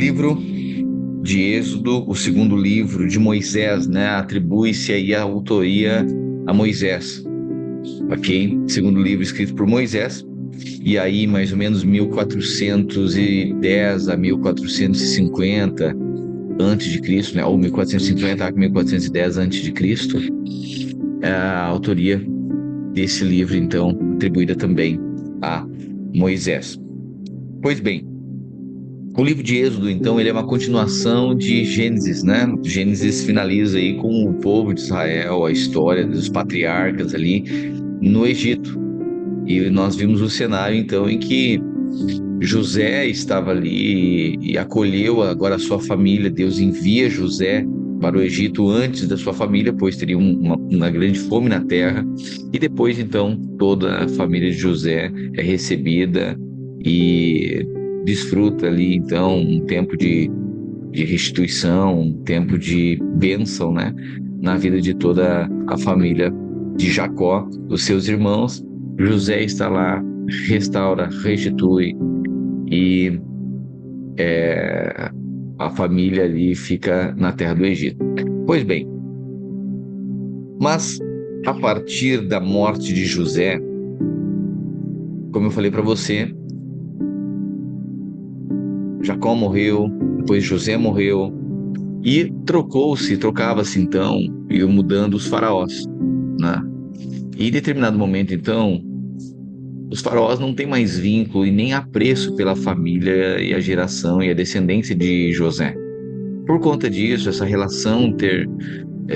Livro de Êxodo, o segundo livro de Moisés, né? Atribui-se aí a autoria a Moisés, ok? Segundo livro escrito por Moisés, e aí mais ou menos 1410 a 1450 antes de Cristo, né? Ou 1450 a 1410 antes de Cristo, é a autoria desse livro, então, atribuída também a Moisés. Pois bem, o livro de Êxodo, então, ele é uma continuação de Gênesis, né? Gênesis finaliza aí com o povo de Israel, a história dos patriarcas ali no Egito. E nós vimos o cenário, então, em que José estava ali e acolheu agora a sua família. Deus envia José para o Egito antes da sua família, pois teria uma grande fome na terra. E depois, então, toda a família de José é recebida e desfruta ali, então, um tempo de restituição, um tempo de bênção, né, na vida de toda a família de Jacó, os seus irmãos. José está lá, restaura, restitui e a família ali fica na terra do Egito. Pois bem, mas a partir da morte de José, como eu falei para você, Jacó morreu, depois José morreu e trocava-se então, e mudando os faraós, né? E em determinado momento, então, os faraós não têm mais vínculo e nem apreço pela família e a geração e a descendência de José. Por conta disso, essa relação ter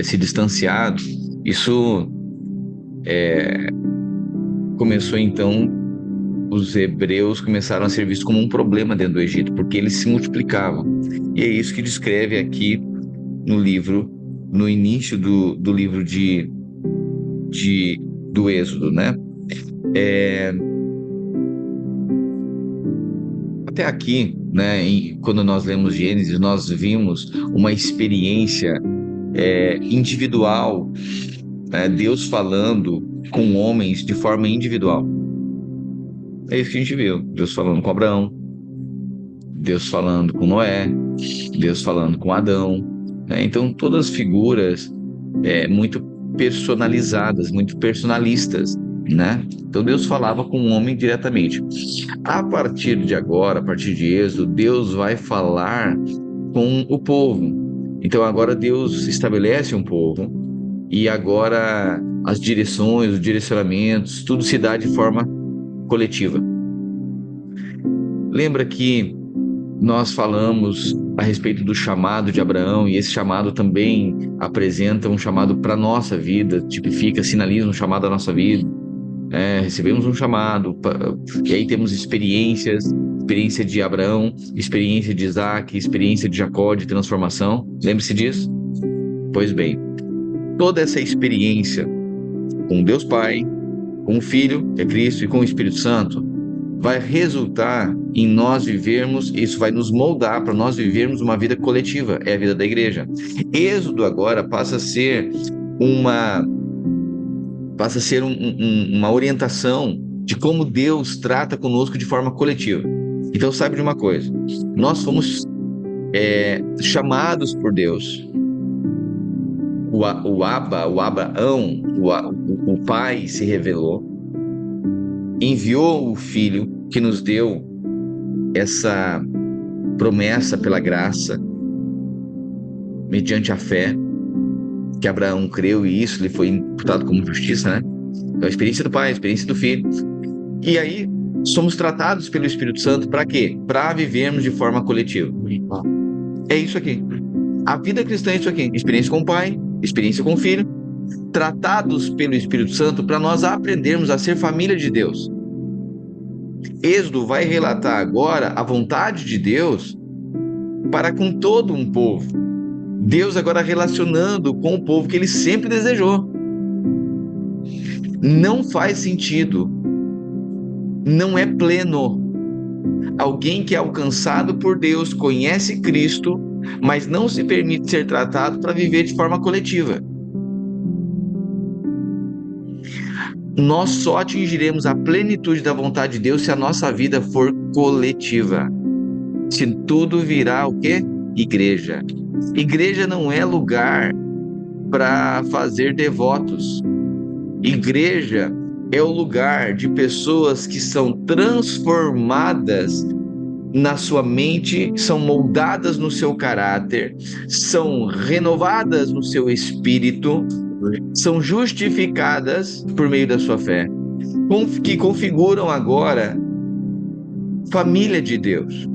se distanciado, isso começou então, os hebreus começaram a ser vistos como um problema dentro do Egito, porque eles se multiplicavam. E é isso que descreve aqui no livro, no início do livro do Êxodo, né? Até aqui, né, quando nós lemos Gênesis, nós vimos uma experiência individual, né, Deus falando com homens de forma individual. É isso que a gente viu. Deus falando com Abraão, Deus falando com Noé, Deus falando com Adão, né? Então, todas as figuras muito personalizadas, muito personalistas, né? Então, Deus falava com o homem diretamente. A partir de agora, a partir de Êxodo, Deus vai falar com o povo. Então, agora Deus estabelece um povo e agora as direções, os direcionamentos, tudo se dá de forma coletiva. Lembra que nós falamos a respeito do chamado de Abraão, e esse chamado também apresenta um chamado para a nossa vida, tipifica, sinaliza um chamado à nossa vida. Recebemos um chamado, e aí temos experiências, experiência de Abraão, experiência de Isaac, experiência de Jacó, de transformação. Lembre-se disso? Pois bem, toda essa experiência com Deus Pai, com o Filho, que é Cristo, e com o Espírito Santo, vai resultar em nós vivermos, isso vai nos moldar para nós vivermos uma vida coletiva, é a vida da igreja. Êxodo agora passa a ser uma orientação de como Deus trata conosco de forma coletiva. Então, sabe de uma coisa, nós fomos chamados por Deus. O Abraão, o Pai se revelou, enviou o Filho que nos deu essa promessa pela graça, mediante a fé, que Abraão creu e isso lhe foi imputado como justiça, né? Então, a experiência do Pai, a experiência do Filho. E aí, somos tratados pelo Espírito Santo para quê? Para vivermos de forma coletiva. É isso aqui. A vida cristã é isso aqui. Experiência com o Pai, experiência com o Filho, tratados pelo Espírito Santo para nós aprendermos a ser família de Deus. Êxodo vai relatar agora a vontade de Deus para com todo um povo. Deus agora relacionando com o povo que ele sempre desejou. Não faz sentido, não é pleno. Alguém que é alcançado por Deus, conhece Cristo, mas não se permite ser tratado para viver de forma coletiva. Nós só atingiremos a plenitude da vontade de Deus se a nossa vida for coletiva. Se tudo virá o quê? Igreja. Igreja não é lugar para fazer devotos. Igreja é o lugar de pessoas que são transformadas na sua mente, são moldadas no seu caráter, são renovadas no seu espírito, são justificadas por meio da sua fé, que configuram agora família de Deus.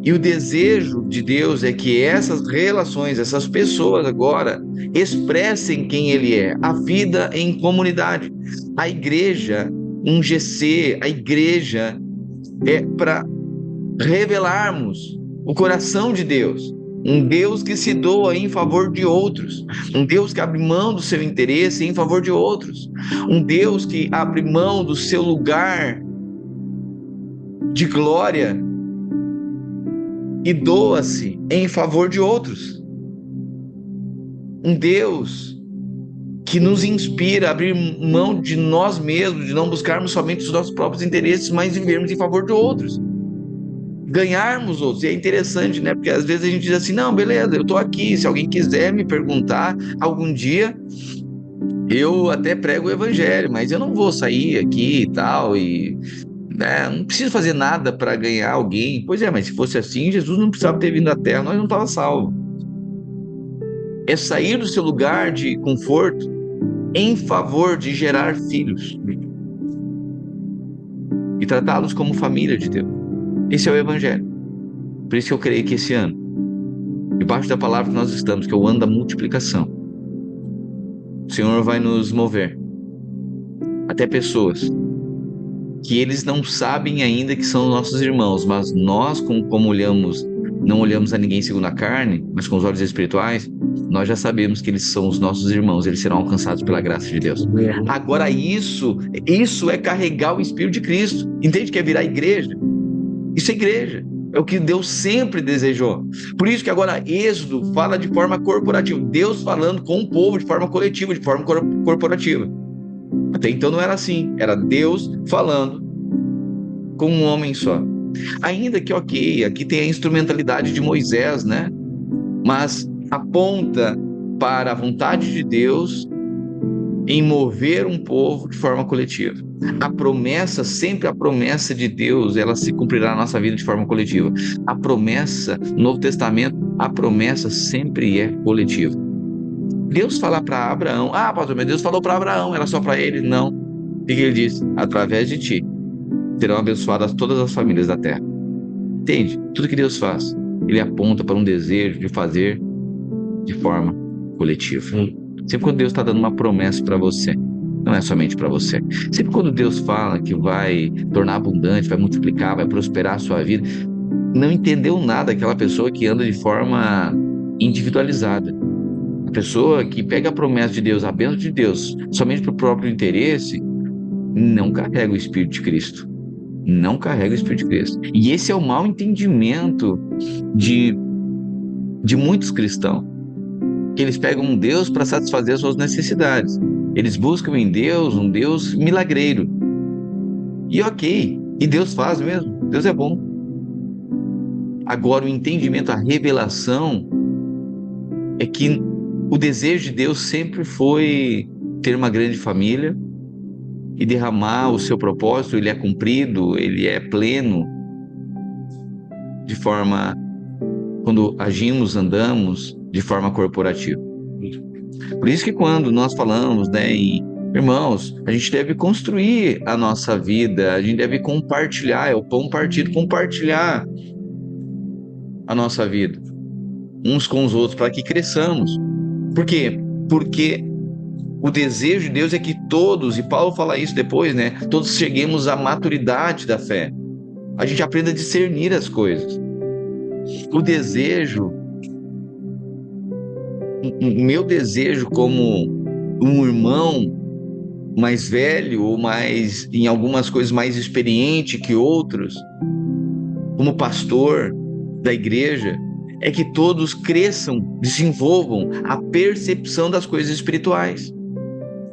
E o desejo de Deus é que essas relações, essas pessoas agora expressem quem Ele é, a vida em comunidade. A igreja, um GC, a igreja é para revelarmos o coração de Deus. Um Deus que se doa em favor de outros. Um Deus que abre mão do seu interesse em favor de outros. Um Deus que abre mão do seu lugar de glória e doa-se em favor de outros. Um Deus que nos inspira a abrir mão de nós mesmos, de não buscarmos somente os nossos próprios interesses, mas vivermos em favor de outros. Ganharmos outros. E é interessante, né? Porque às vezes a gente diz assim, não, beleza, eu tô aqui, se alguém quiser me perguntar algum dia, eu até prego o evangelho, mas eu não vou sair aqui e tal, e não preciso fazer nada para ganhar alguém. Pois é, mas se fosse assim, Jesus não precisava ter vindo à Terra, nós não estávamos salvos. É sair do seu lugar de conforto em favor de gerar filhos e tratá-los como família de Deus. Esse é o Evangelho. Por isso que eu creio que esse ano, debaixo da palavra que nós estamos, que é o ano da multiplicação, o Senhor vai nos mover até pessoas que eles não sabem ainda que são nossos irmãos, mas nós, como olhamos, não olhamos a ninguém segundo a carne, mas com os olhos espirituais, nós já sabemos que eles são os nossos irmãos, eles serão alcançados pela graça de Deus. Agora isso é carregar o Espírito de Cristo. Entende que é virar igreja? Isso é igreja. É o que Deus sempre desejou. Por isso que agora Êxodo fala de forma corporativa. Deus falando com o povo de forma coletiva, de forma corporativa. Até então não era assim. Era Deus falando com um homem só. Ainda que, ok, aqui tem a instrumentalidade de Moisés, né? Mas aponta para a vontade de Deus em mover um povo de forma coletiva. A promessa, sempre a promessa de Deus, ela se cumprirá na nossa vida de forma coletiva. A promessa, no Novo Testamento, a promessa sempre é coletiva. Deus fala para Abraão, pastor, meu Deus falou para Abraão, era só para ele? Não. O que ele diz? Através de ti serão abençoadas todas as famílias da terra. Entende? Tudo que Deus faz, ele aponta para um desejo de fazer de forma coletiva. Sempre quando Deus está dando uma promessa para você, não é somente para você. Sempre quando Deus fala que vai tornar abundante, vai multiplicar, vai prosperar a sua vida, não entendeu nada aquela pessoa que anda de forma individualizada. A pessoa que pega a promessa de Deus, a bênção de Deus, somente para o próprio interesse, não carrega o Espírito de Cristo. Não carrega o Espírito de Cristo. E esse é o mau entendimento de muitos cristãos. Que eles pegam um Deus para satisfazer as suas necessidades. Eles buscam em Deus um Deus milagreiro. E ok, e Deus faz mesmo, Deus é bom. Agora o entendimento, a revelação é que o desejo de Deus sempre foi ter uma grande família e derramar o seu propósito. Ele é cumprido, ele é pleno, de forma, quando agimos, andamos de forma corporativa. Por isso que quando nós falamos, irmãos, a gente deve construir a nossa vida, a gente deve compartilhar, é o pão partido, compartilhar a nossa vida uns com os outros para que cresçamos. Por quê? Porque o desejo de Deus é que todos, e Paulo fala isso depois, todos cheguemos à maturidade da fé. A gente aprenda a discernir as coisas. O desejo, o meu desejo como um irmão mais velho ou mais, em algumas coisas, mais experiente que outros, como pastor da igreja, é que todos cresçam, desenvolvam a percepção das coisas espirituais.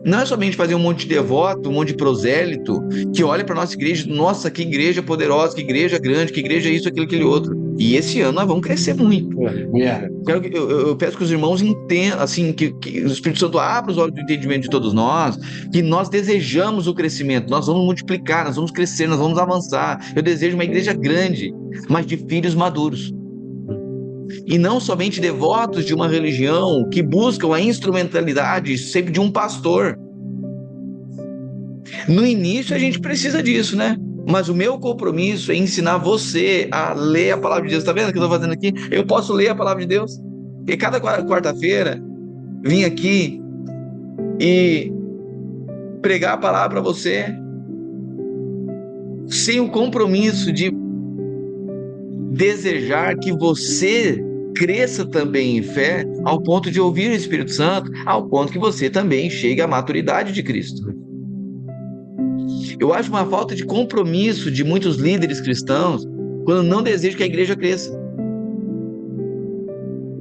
Não é somente fazer um monte de devoto, um monte de prosélito, que olha para nossa igreja, nossa, que igreja poderosa, que igreja grande, que igreja isso, aquilo, aquele outro. E esse ano nós vamos crescer muito. Eu peço que os irmãos entendam, assim, que o Espírito Santo abra os olhos do entendimento de todos nós, que nós desejamos o crescimento, nós vamos multiplicar, nós vamos crescer, nós vamos avançar. Eu desejo uma igreja grande, mas de filhos maduros. E não somente devotos de uma religião que buscam a instrumentalidade sempre de um pastor. No início a gente precisa disso, né? Mas o meu compromisso é ensinar você a ler a palavra de Deus. Tá vendo o que eu estou fazendo aqui? Eu posso ler a palavra de Deus. E cada quarta-feira vim aqui e pregar a palavra para você sem o compromisso de desejar que você cresça também em fé, ao ponto de ouvir o Espírito Santo, ao ponto que você também chegue à maturidade de Cristo. Eu acho uma falta de compromisso de muitos líderes cristãos quando não desejam que a igreja cresça,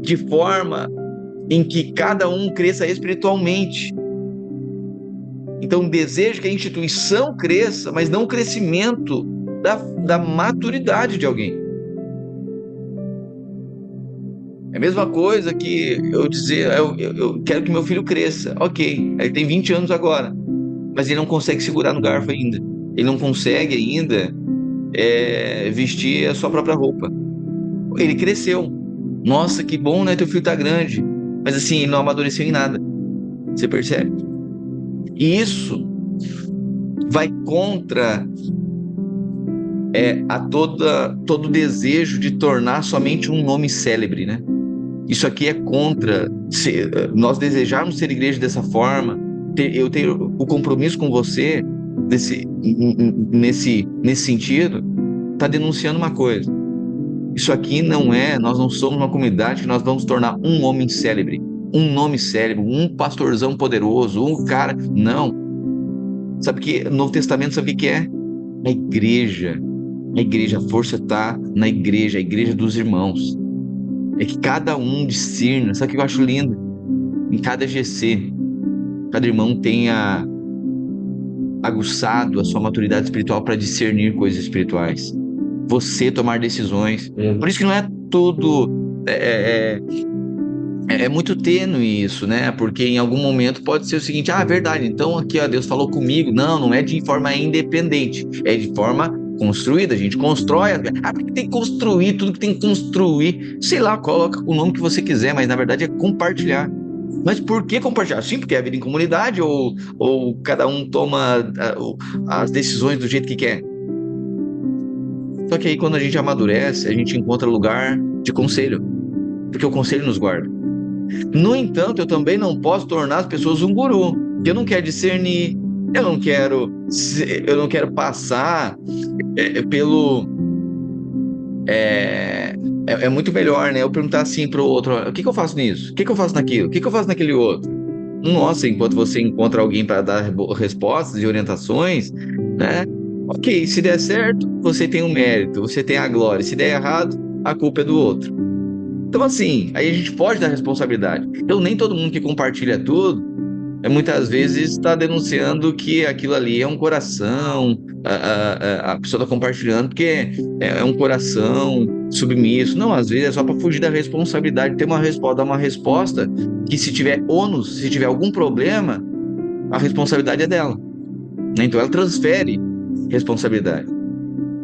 de forma em que cada um cresça espiritualmente. Então desejo que a instituição cresça, mas não o crescimento da maturidade de alguém. É a mesma coisa que eu dizer, eu quero que meu filho cresça. Ok, ele tem 20 anos agora, mas ele não consegue segurar no garfo ainda. Ele não consegue ainda vestir a sua própria roupa. Ele cresceu. Nossa, que bom, né? Teu filho tá grande. Mas assim, ele não amadureceu em nada. Você percebe? E isso vai contra todo desejo de tornar somente um nome célebre, né? Isso aqui é contra nós desejarmos ser igreja dessa forma. Eu tenho o compromisso com você nesse sentido, está denunciando uma coisa. Isso aqui nós não somos uma comunidade que nós vamos tornar um homem célebre, um nome célebre, um pastorzão poderoso, um cara. Não. Sabe que no Novo Testamento, sabe o que é? A igreja. A igreja, a força está na igreja, a igreja dos irmãos. É que cada um discerne. Sabe o que eu acho lindo? Em cada GC, cada irmão tenha aguçado a sua maturidade espiritual para discernir coisas espirituais. Você tomar decisões. Por isso que não é tudo... É muito tênue isso, né? Porque em algum momento pode ser o seguinte: ah, verdade, então aqui, ó, Deus falou comigo. Não é de forma independente, é de forma construída. A gente constrói. Porque tem que construir, tudo que tem que construir. Sei lá, coloca o nome que você quiser, mas na verdade é compartilhar. Mas por que compartilhar? Sim, porque é a vida em comunidade, ou cada um toma as decisões do jeito que quer. Só que aí quando a gente amadurece, a gente encontra lugar de conselho, porque o conselho nos guarda. No entanto, eu também não posso tornar as pessoas um guru. Eu não quero discernir, eu não quero passar pelo... É muito melhor, né? Eu perguntar assim para o outro: o que eu faço nisso? O que eu faço naquilo? O que eu faço naquele outro? Nossa, enquanto você encontra alguém para dar respostas e orientações, né? Ok, se der certo, você tem o mérito, você tem a glória. Se der errado, a culpa é do outro. Então, assim, aí a gente pode dar responsabilidade. Então, nem todo mundo que compartilha tudo, muitas vezes está denunciando que aquilo ali é um coração, a pessoa está compartilhando porque é um coração submisso. Não, às vezes é só para fugir da responsabilidade, ter uma resposta, dar uma resposta que, se tiver ônus, se tiver algum problema, a responsabilidade é dela. Então, ela transfere responsabilidade.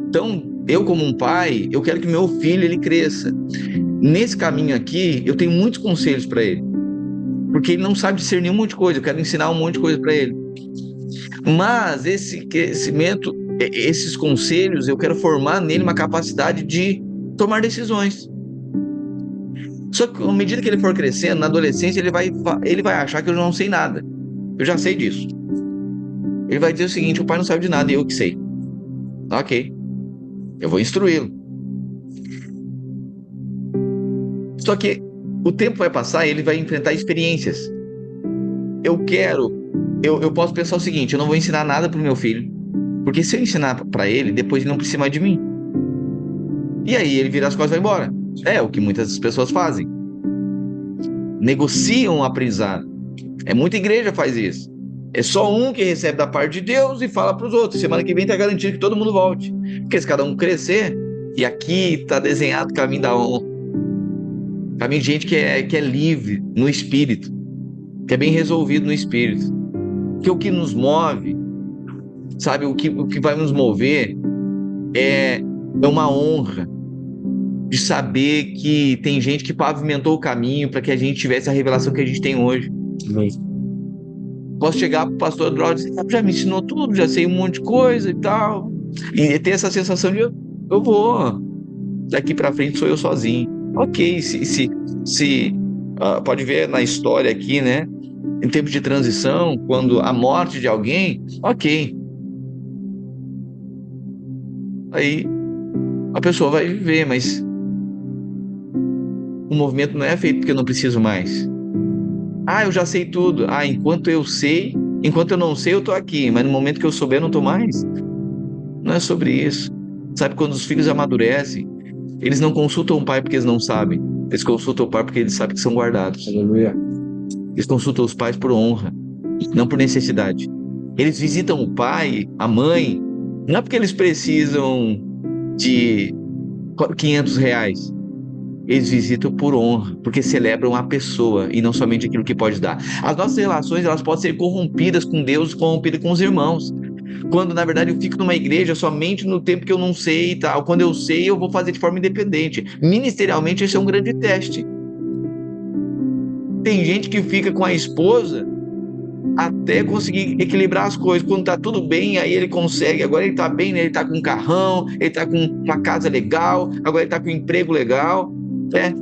Então, eu como um pai, eu quero que meu filho ele cresça. Nesse caminho aqui, eu tenho muitos conselhos para ele, porque ele não sabe discernir um monte de coisa. Eu quero ensinar um monte de coisa para ele. Mas esse crescimento, esses conselhos, eu quero formar nele uma capacidade de tomar decisões. Só que à medida que ele for crescendo, na adolescência, ele vai achar que eu não sei nada. Eu já sei disso. Ele vai dizer o seguinte: o pai não sabe de nada e eu que sei. Ok, eu vou instruí-lo. Só que o tempo vai passar e ele vai enfrentar experiências. Eu posso pensar o seguinte: eu não vou ensinar nada para o meu filho, porque se eu ensinar para ele, depois ele não precisa mais de mim. E aí ele vira as costas e vai embora. É o que muitas pessoas fazem. Negociam o aprendizado. Muita igreja faz isso. É só um que recebe da parte de Deus e fala para os outros. Semana que vem está garantido que todo mundo volte. Porque se cada um crescer, e aqui está desenhado o caminho da honra. Caminho de gente que é livre no espírito, que é bem resolvido no espírito. Que o que nos move, sabe, o que vai nos mover é uma honra de saber que tem gente que pavimentou o caminho para que a gente tivesse a revelação que a gente tem hoje. Posso chegar pro pastor Drauzio e dizer, já me ensinou tudo, já sei um monte de coisa e tal. E ter essa sensação de eu vou, daqui para frente sou eu sozinho. Ok, pode ver na história aqui, né? Em tempos de transição, quando a morte de alguém, ok. Aí a pessoa vai viver, mas o movimento não é feito porque eu não preciso mais. Eu já sei tudo. Enquanto eu não sei, eu tô aqui, mas no momento que eu souber, eu não tô mais. Não é sobre isso. Sabe, quando os filhos amadurecem, eles não consultam o pai porque eles não sabem. Eles consultam o pai porque eles sabem que são guardados. Aleluia. Eles consultam os pais por honra, não por necessidade. Eles visitam o pai, a mãe, não é porque eles precisam de R$ 500. Eles visitam por honra, porque celebram a pessoa e não somente aquilo que pode dar. As nossas relações, elas podem ser corrompidas com Deus, corrompidas com os irmãos. Quando, na verdade, eu fico numa igreja somente no tempo que eu não sei e tal. Quando eu sei, eu vou fazer de forma independente. Ministerialmente, esse é um grande teste. Tem gente que fica com a esposa até conseguir equilibrar as coisas. Quando tá tudo bem, aí ele consegue. Agora ele tá bem, né? Ele tá com um carrão, ele tá com uma casa legal, agora ele tá com um emprego legal.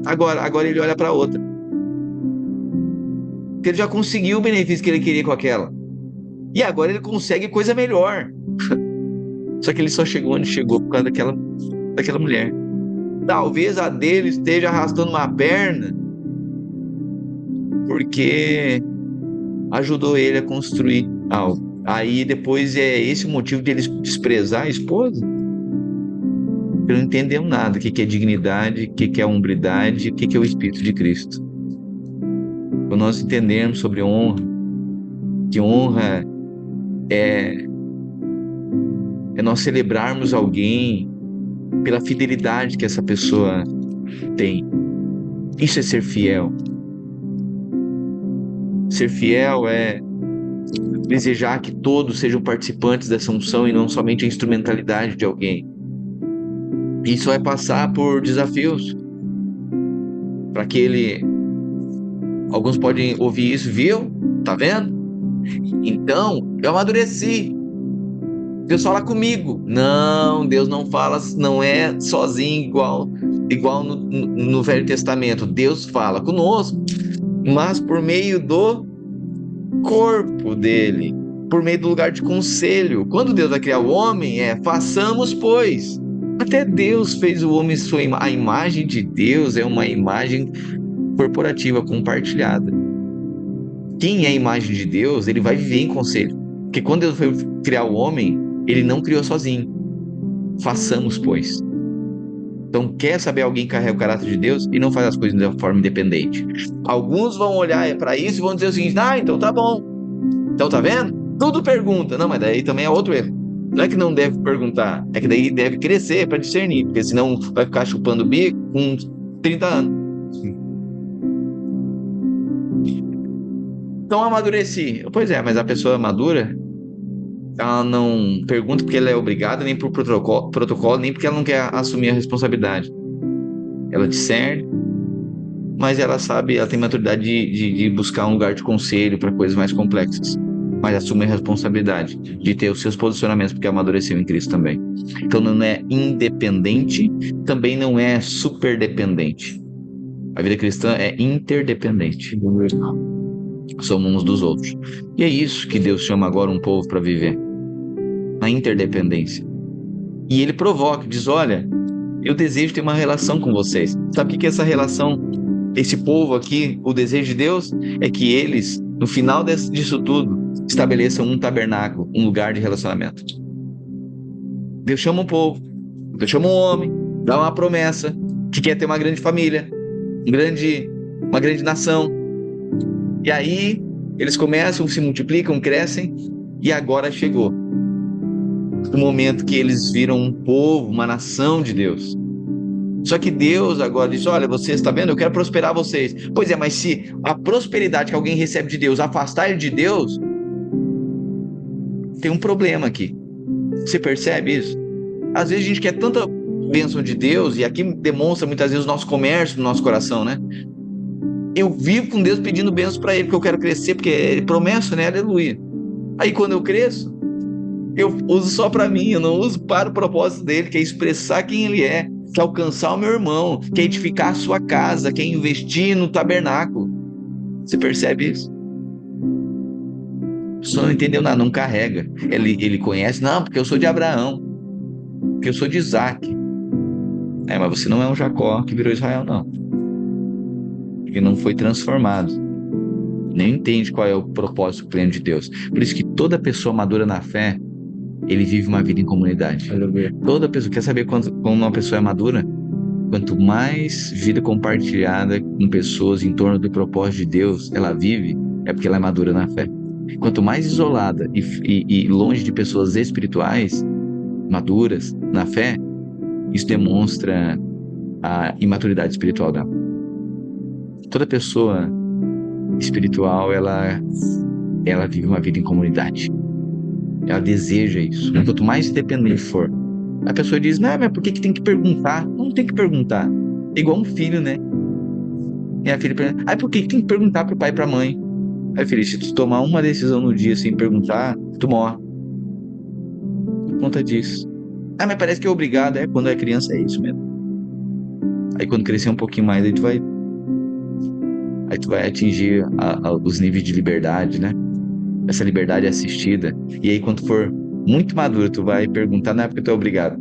Agora ele olha para outra. Porque ele já conseguiu o benefício que ele queria com aquela. E agora ele consegue coisa melhor. Só que ele só chegou onde chegou por causa daquela mulher. Talvez a dele esteja arrastando uma perna porque ajudou ele a construir algo. Aí depois é esse o motivo de eles desprezar a esposa. Porque não entendemos nada. O que é dignidade, o que é hombridade, o que é o Espírito de Cristo. Quando nós entendermos sobre honra, que honra é nós celebrarmos alguém pela fidelidade que essa pessoa tem. Isso é ser fiel. Ser fiel é desejar que todos sejam participantes dessa unção e não somente a instrumentalidade de alguém. Isso vai passar por desafios. Para que alguns podem ouvir isso, viu? Tá vendo? Então, eu amadureci. Deus fala comigo. Não, Deus não fala, não é sozinho igual no Velho Testamento. Deus fala conosco, mas por meio do corpo dele, por meio do lugar de conselho. Quando Deus vai criar o homem, façamos, pois. Até Deus fez o homem a imagem de Deus é uma imagem corporativa, compartilhada. Quem é a imagem de Deus, ele vai viver em conselho. Porque quando Deus foi criar o homem, ele não criou sozinho. Façamos, pois. Então, quer saber alguém que carrega o caráter de Deus e não faz as coisas de forma independente? Alguns vão olhar para isso e vão dizer o seguinte: então tá bom. Então tá vendo? Tudo pergunta. Não, mas daí também é outro erro. Não é que não deve perguntar, é que daí deve crescer para discernir, porque senão vai ficar chupando o bico com 30 anos. Então amadureci. Pois é, mas a pessoa madura, ela não pergunta porque ela é obrigada, nem por protocolo, nem porque ela não quer assumir a responsabilidade. Ela discerne, mas ela sabe, ela tem maturidade de buscar um lugar de conselho para coisas mais complexas. Mas assume a responsabilidade de ter os seus posicionamentos, porque amadureceu em Cristo também. Então não é independente, também não é superdependente. A vida cristã é interdependente. Somos uns dos outros. E é isso que Deus chama agora um povo para viver. Na interdependência. E ele provoca, diz: olha, eu desejo ter uma relação com vocês. Sabe o que é essa relação? Esse povo aqui, o desejo de Deus é que eles, no final disso tudo, estabeleçam um tabernáculo, um lugar de relacionamento. Deus chama um povo, Deus chama um homem, dá uma promessa, que quer ter uma grande família, uma grande nação. E aí Eles começam, se multiplicam, crescem, e agora chegou o momento que eles viram um povo, uma nação de Deus. Só que Deus agora diz: olha, vocês, está vendo? Eu quero prosperar vocês. Pois é, mas se a prosperidade que alguém recebe de Deus afastar ele de Deus, tem um problema aqui. Você percebe isso? Às vezes a gente quer tanta bênção de Deus, e aqui demonstra muitas vezes o nosso comércio no nosso coração, né? Eu vivo com Deus pedindo bênçãos para Ele, porque eu quero crescer, porque Ele promessa, né? Aleluia. Aí quando eu cresço, eu uso só para mim, eu não uso para o propósito dele, que é expressar quem Ele é, que é alcançar o meu irmão, que é edificar a sua casa, que é investir no tabernáculo. Você percebe isso? A pessoa não entendeu nada, não carrega. Ele conhece, não, porque eu sou de Abraão, porque eu sou de Isaac. Mas você não é um Jacó que virou Israel, não. Porque não foi transformado. Nem entende qual é o propósito pleno de Deus. Por isso que toda pessoa madura na fé, ele vive uma vida em comunidade. Toda pessoa, quer saber quando uma pessoa é madura? Quanto mais vida compartilhada com pessoas em torno do propósito de Deus ela vive, é porque ela é madura na fé. Quanto mais isolada e longe de pessoas espirituais, maduras na fé, isso demonstra a imaturidade espiritual dela. Toda pessoa espiritual, ela vive uma vida em comunidade. Ela deseja isso. Quanto mais dependente for, a pessoa diz: não, mas por que tem que perguntar? Não tem que perguntar. É igual um filho, né? E a filha pergunta: por que tem que perguntar pro pai e pra mãe? Aí, filho, se tu tomar uma decisão no dia sem perguntar, tu morre. Por conta disso. Mas parece que é obrigado. Quando é criança é isso mesmo. Aí quando crescer um pouquinho mais, aí tu vai atingir os níveis de liberdade, né? Essa liberdade assistida. E aí quando for muito maduro, tu vai perguntar: não é porque tu é obrigado,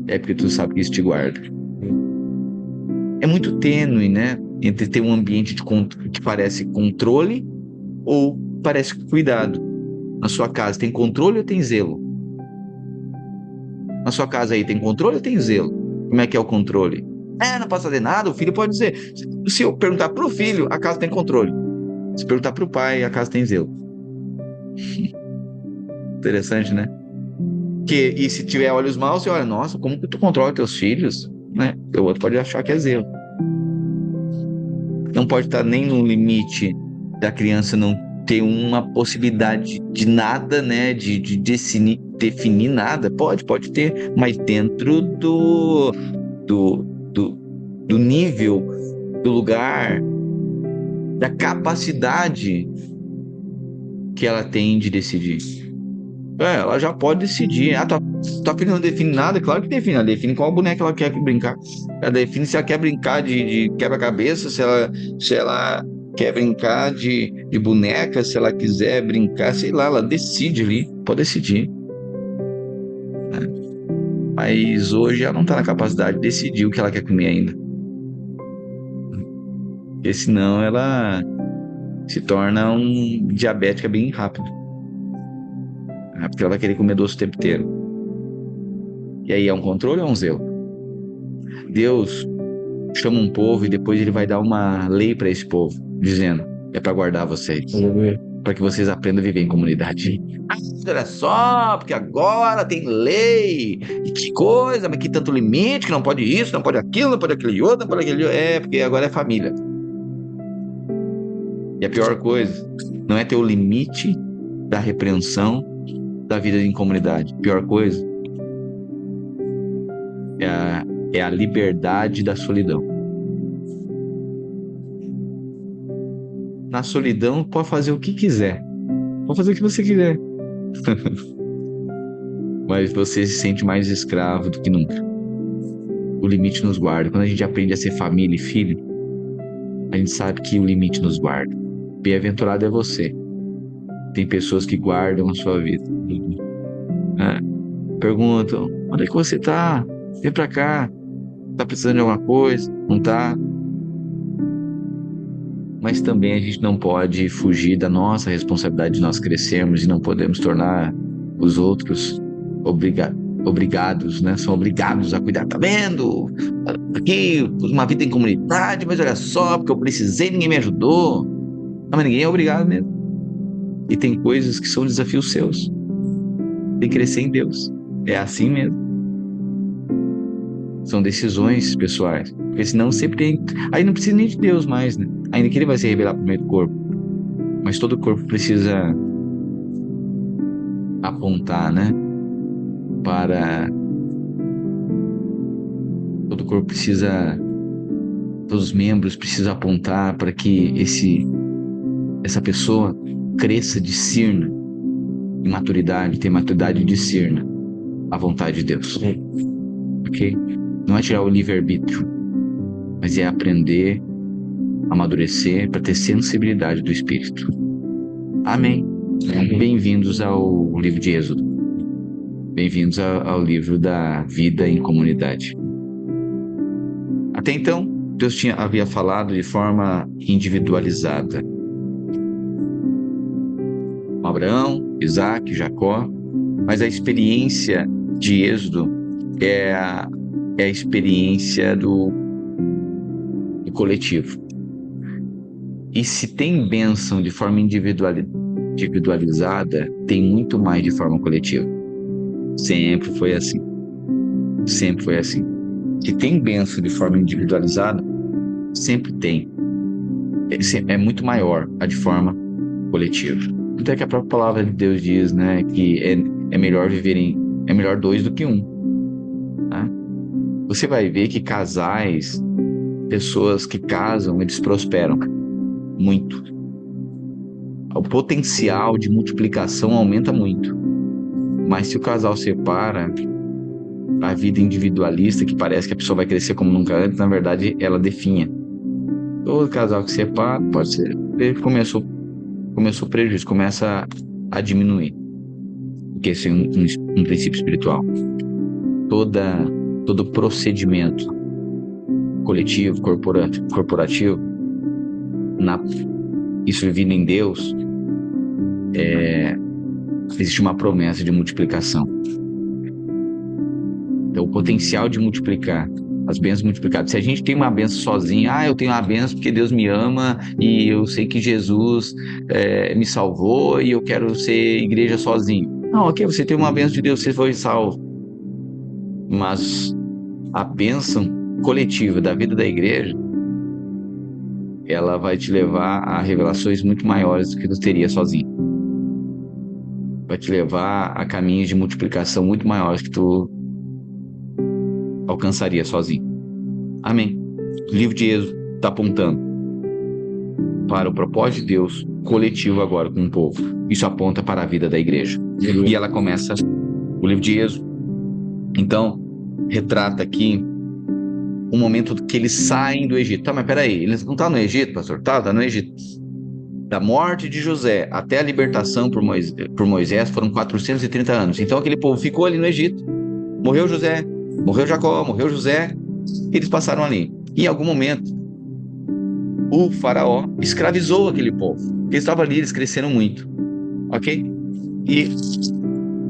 é porque tu sabe que isso te guarda. É muito tênue, né? Entre ter um ambiente que parece controle ou parece cuidado. Na sua casa tem controle ou tem zelo? Na sua casa aí tem controle ou tem zelo? Como é que é o controle? Não posso fazer nada, o filho pode dizer. Se eu perguntar pro filho, a casa tem controle. Se perguntar pro pai, a casa tem zelo. Interessante, né? E se tiver olhos maus, você olha: nossa, como que tu controla teus filhos? Né? O outro pode achar que é zelo. Não pode estar nem no limite da criança não ter uma possibilidade de nada, né? De definir nada. Pode ter, mas dentro do nível, do lugar, da capacidade que ela tem de decidir. Ela já pode decidir. Tua filha não define nada? Claro que define. Ela define qual boneca ela quer brincar. Ela define se ela quer brincar de quebra-cabeça, se ela quer brincar de boneca, se ela quiser brincar, sei lá, ela decide ali. Pode decidir. Mas hoje ela não está na capacidade de decidir o que ela quer comer ainda. Porque senão ela se torna um diabética bem rápido. Porque ela vai querer comer doce o tempo inteiro. E aí é um controle ou é um zelo? Deus chama um povo e depois ele vai dar uma lei para esse povo, dizendo: é para guardar vocês, para que vocês aprendam a viver em comunidade. Olha só, porque agora tem lei, e que coisa, mas que tanto limite, que não pode isso, não pode aquilo, não pode aquele outro, não pode aquele outro. Porque agora é família. E a pior coisa não é ter o limite da repreensão da vida em comunidade. A pior coisa é a liberdade da solidão. Na solidão, pode fazer o que quiser. Pode fazer o que você quiser. Mas você se sente mais escravo do que nunca. O limite nos guarda. Quando a gente aprende a ser família e filho, a gente sabe que o limite nos guarda. Bem-aventurado é você. Tem pessoas que guardam a sua vida. Perguntam: onde é que você tá? Vem pra cá. Tá precisando de alguma coisa? Não tá? Mas também a gente não pode fugir da nossa responsabilidade de nós crescermos e não podemos tornar os outros obrigados, né? São obrigados a cuidar. Tá vendo? Aqui, uma vida em comunidade, mas olha só, porque eu precisei, ninguém me ajudou. Mas ninguém é obrigado mesmo. E tem coisas que são desafios seus. Tem que crescer em Deus. É assim mesmo. São decisões pessoais. Porque senão sempre tem. Aí não precisa nem de Deus mais, né? Ainda que ele vai se revelar por meio do corpo. Mas todo corpo precisa apontar, né? Para. Todo corpo precisa. Todos os membros precisam apontar para que essa pessoa cresça, discirna em maturidade, tem maturidade e discirna a vontade de Deus. Ok? Não é tirar o livre-arbítrio, mas é aprender, amadurecer para ter sensibilidade do Espírito. Amém. Bem-vindos ao livro de Êxodo. Bem-vindos ao livro da vida em comunidade. Até então, Deus havia falado de forma individualizada. Com Abraão, Isaac, Jacó, mas a experiência de Êxodo é a experiência do coletivo. E se tem bênção de forma individualizada, tem muito mais de forma coletiva. Sempre foi assim. Sempre foi assim. Se tem bênção de forma individualizada, sempre tem. É muito maior a de forma coletiva. Até que a própria palavra de Deus diz, né, que é melhor é melhor dois do que um. Tá? Você vai ver que casais, pessoas que casam, eles prosperam muito. O potencial de multiplicação aumenta muito. Mas se o casal separa, a vida individualista, que parece que a pessoa vai crescer como nunca antes, na verdade ela definha. Todo casal que separa, pode ser, começou o prejuízo, começa a diminuir. Porque esse é um princípio espiritual. Todo procedimento coletivo, corporativo, isso vivido em Deus, existe uma promessa de multiplicação. Então, o potencial de multiplicar, as bênçãos multiplicadas. Se a gente tem uma bênção sozinho, eu tenho uma bênção porque Deus me ama e eu sei que Jesus me salvou e eu quero ser igreja sozinho. Não, ok, você tem uma bênção de Deus, você foi salvo. Mas a bênção coletiva da vida da igreja, ela vai te levar a revelações muito maiores do que tu teria sozinho. Vai te levar a caminhos de multiplicação muito maiores que tu alcançaria sozinho. Amém. O livro de Êxodo está apontando para o propósito de Deus coletivo agora com o povo. Isso aponta para a vida da igreja. E ela começa o livro de Êxodo. Então, retrata aqui o momento que eles saem do Egito. Tá, mas peraí, eles não estão no Egito, pastor? Tá no Egito. Da morte de José até a libertação por Moisés foram 430 anos. Então aquele povo ficou ali no Egito. Morreu José, morreu Jacó, morreu José. Eles passaram ali. E em algum momento, o faraó escravizou aquele povo. Eles estavam ali, eles cresceram muito. Ok? E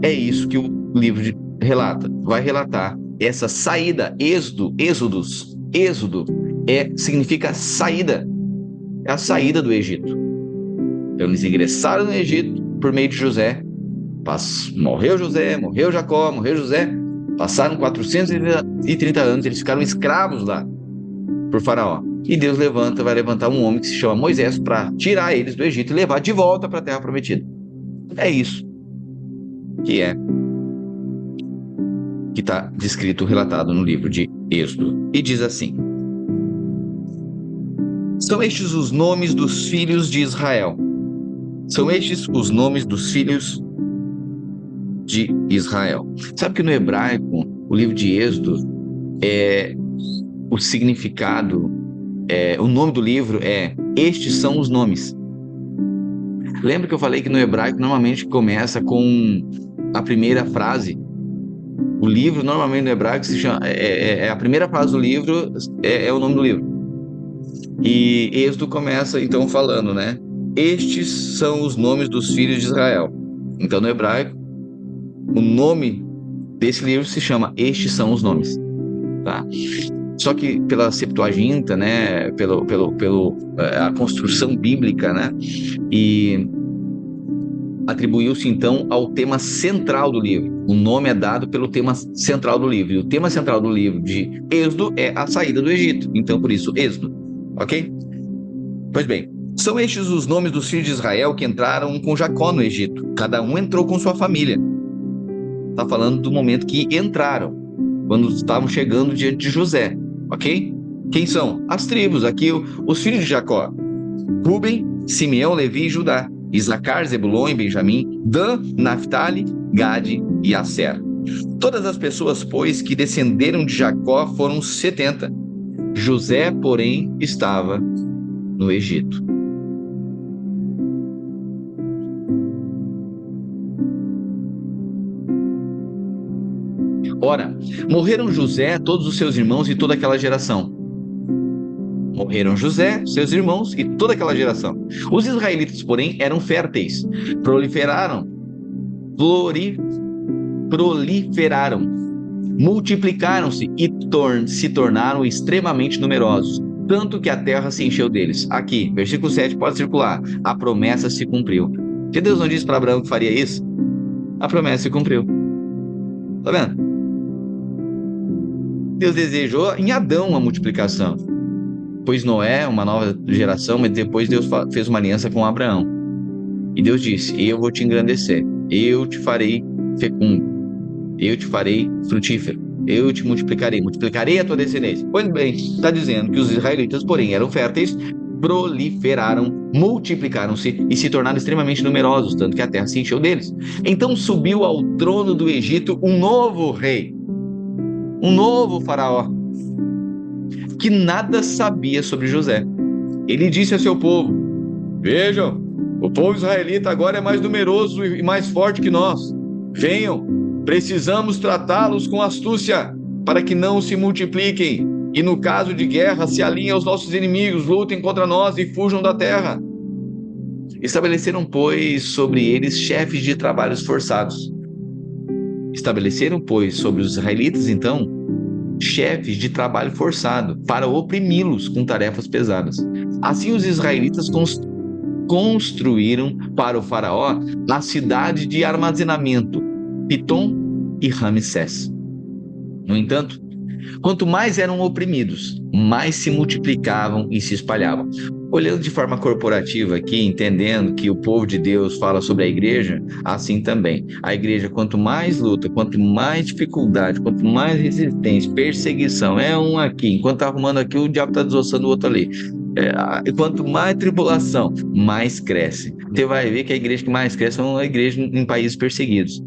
é isso que o livro relata. Vai relatar essa saída, êxodo significa saída. É a saída do Egito. Então eles ingressaram no Egito por meio de José. Morreu José, morreu Jacó, morreu José. Passaram 430 anos, eles ficaram escravos lá por faraó. E Deus vai levantar um homem que se chama Moisés para tirar eles do Egito e levar de volta para a terra prometida. É isso que está descrito, relatado no livro de Êxodo. E diz assim: são estes os nomes dos filhos de Israel. São estes os nomes dos filhos de Israel. Sabe que no hebraico, o livro de Êxodo, o significado, o nome do livro é Estes são os nomes. Lembra que eu falei que no hebraico normalmente começa com a primeira frase? O livro normalmente no hebraico se chama, a primeira frase do livro é o nome do livro. E Êxodo começa então falando, né? Estes são os nomes dos filhos de Israel. Então no hebraico, o nome desse livro se chama Estes são os nomes. Tá? Só que pela Septuaginta, né, a construção bíblica, né, e atribuiu-se então ao tema central do livro. O nome é dado pelo tema central do livro. E o tema central do livro de Êxodo é a saída do Egito. Então, por isso, Êxodo. Ok? Pois bem, são estes os nomes dos filhos de Israel que entraram com Jacó no Egito. Cada um entrou com sua família. Está falando do momento que entraram, quando estavam chegando diante de José. Ok? Quem são? As tribos. Aqui, os filhos de Jacó: Ruben, Simeão, Levi e Judá. Isacar, Zebulon e Benjamim, Dan, Naftali, Gade e Asser. Todas as pessoas, pois, que descenderam de Jacó foram 70. José, porém, estava no Egito. Ora, morreram José, todos os seus irmãos e toda aquela geração. Morreram José, seus irmãos e toda aquela geração. Os israelitas, porém, eram férteis, proliferaram, multiplicaram-se e se tornaram extremamente numerosos, tanto que a terra se encheu deles. Aqui, versículo 7, pode circular. A promessa se cumpriu. Se Deus não disse para Abraão que faria isso, a promessa se cumpriu. Tá vendo? Deus desejou em Adão a multiplicação. Depois Noé, uma nova geração, mas depois Deus fez uma aliança com Abraão. E Deus disse: eu vou te engrandecer, eu te farei fecundo, eu te farei frutífero, eu te multiplicarei a tua descendência. Pois bem, está dizendo que os israelitas, porém, eram férteis, proliferaram, multiplicaram-se e se tornaram extremamente numerosos, tanto que a terra se encheu deles. Então subiu ao trono do Egito um novo rei, um novo faraó, que nada sabia sobre José. Ele disse a seu povo: vejam, o povo israelita agora é mais numeroso e mais forte que nós. Venham, precisamos tratá-los com astúcia, para que não se multipliquem e, no caso de guerra, se alinhem aos nossos inimigos, lutem contra nós e fujam da terra. Estabeleceram, pois, sobre eles chefes de trabalhos forçados. Estabeleceram, pois, sobre os israelitas, então, chefes de trabalho forçado, para oprimi-los com tarefas pesadas. Assim os israelitas construíram para o faraó a cidade de armazenamento, Pitom e Ramsés. No entanto, quanto mais eram oprimidos, mais se multiplicavam e se espalhavam. Olhando de forma corporativa aqui, entendendo que o povo de Deus fala sobre a igreja, assim também. A igreja, quanto mais luta, quanto mais dificuldade, quanto mais resistência, perseguição, é um aqui, enquanto está arrumando aqui, o diabo está desossando o outro ali. Quanto mais tribulação, mais cresce. Você vai ver que a igreja que mais cresce é uma igreja em países perseguidos.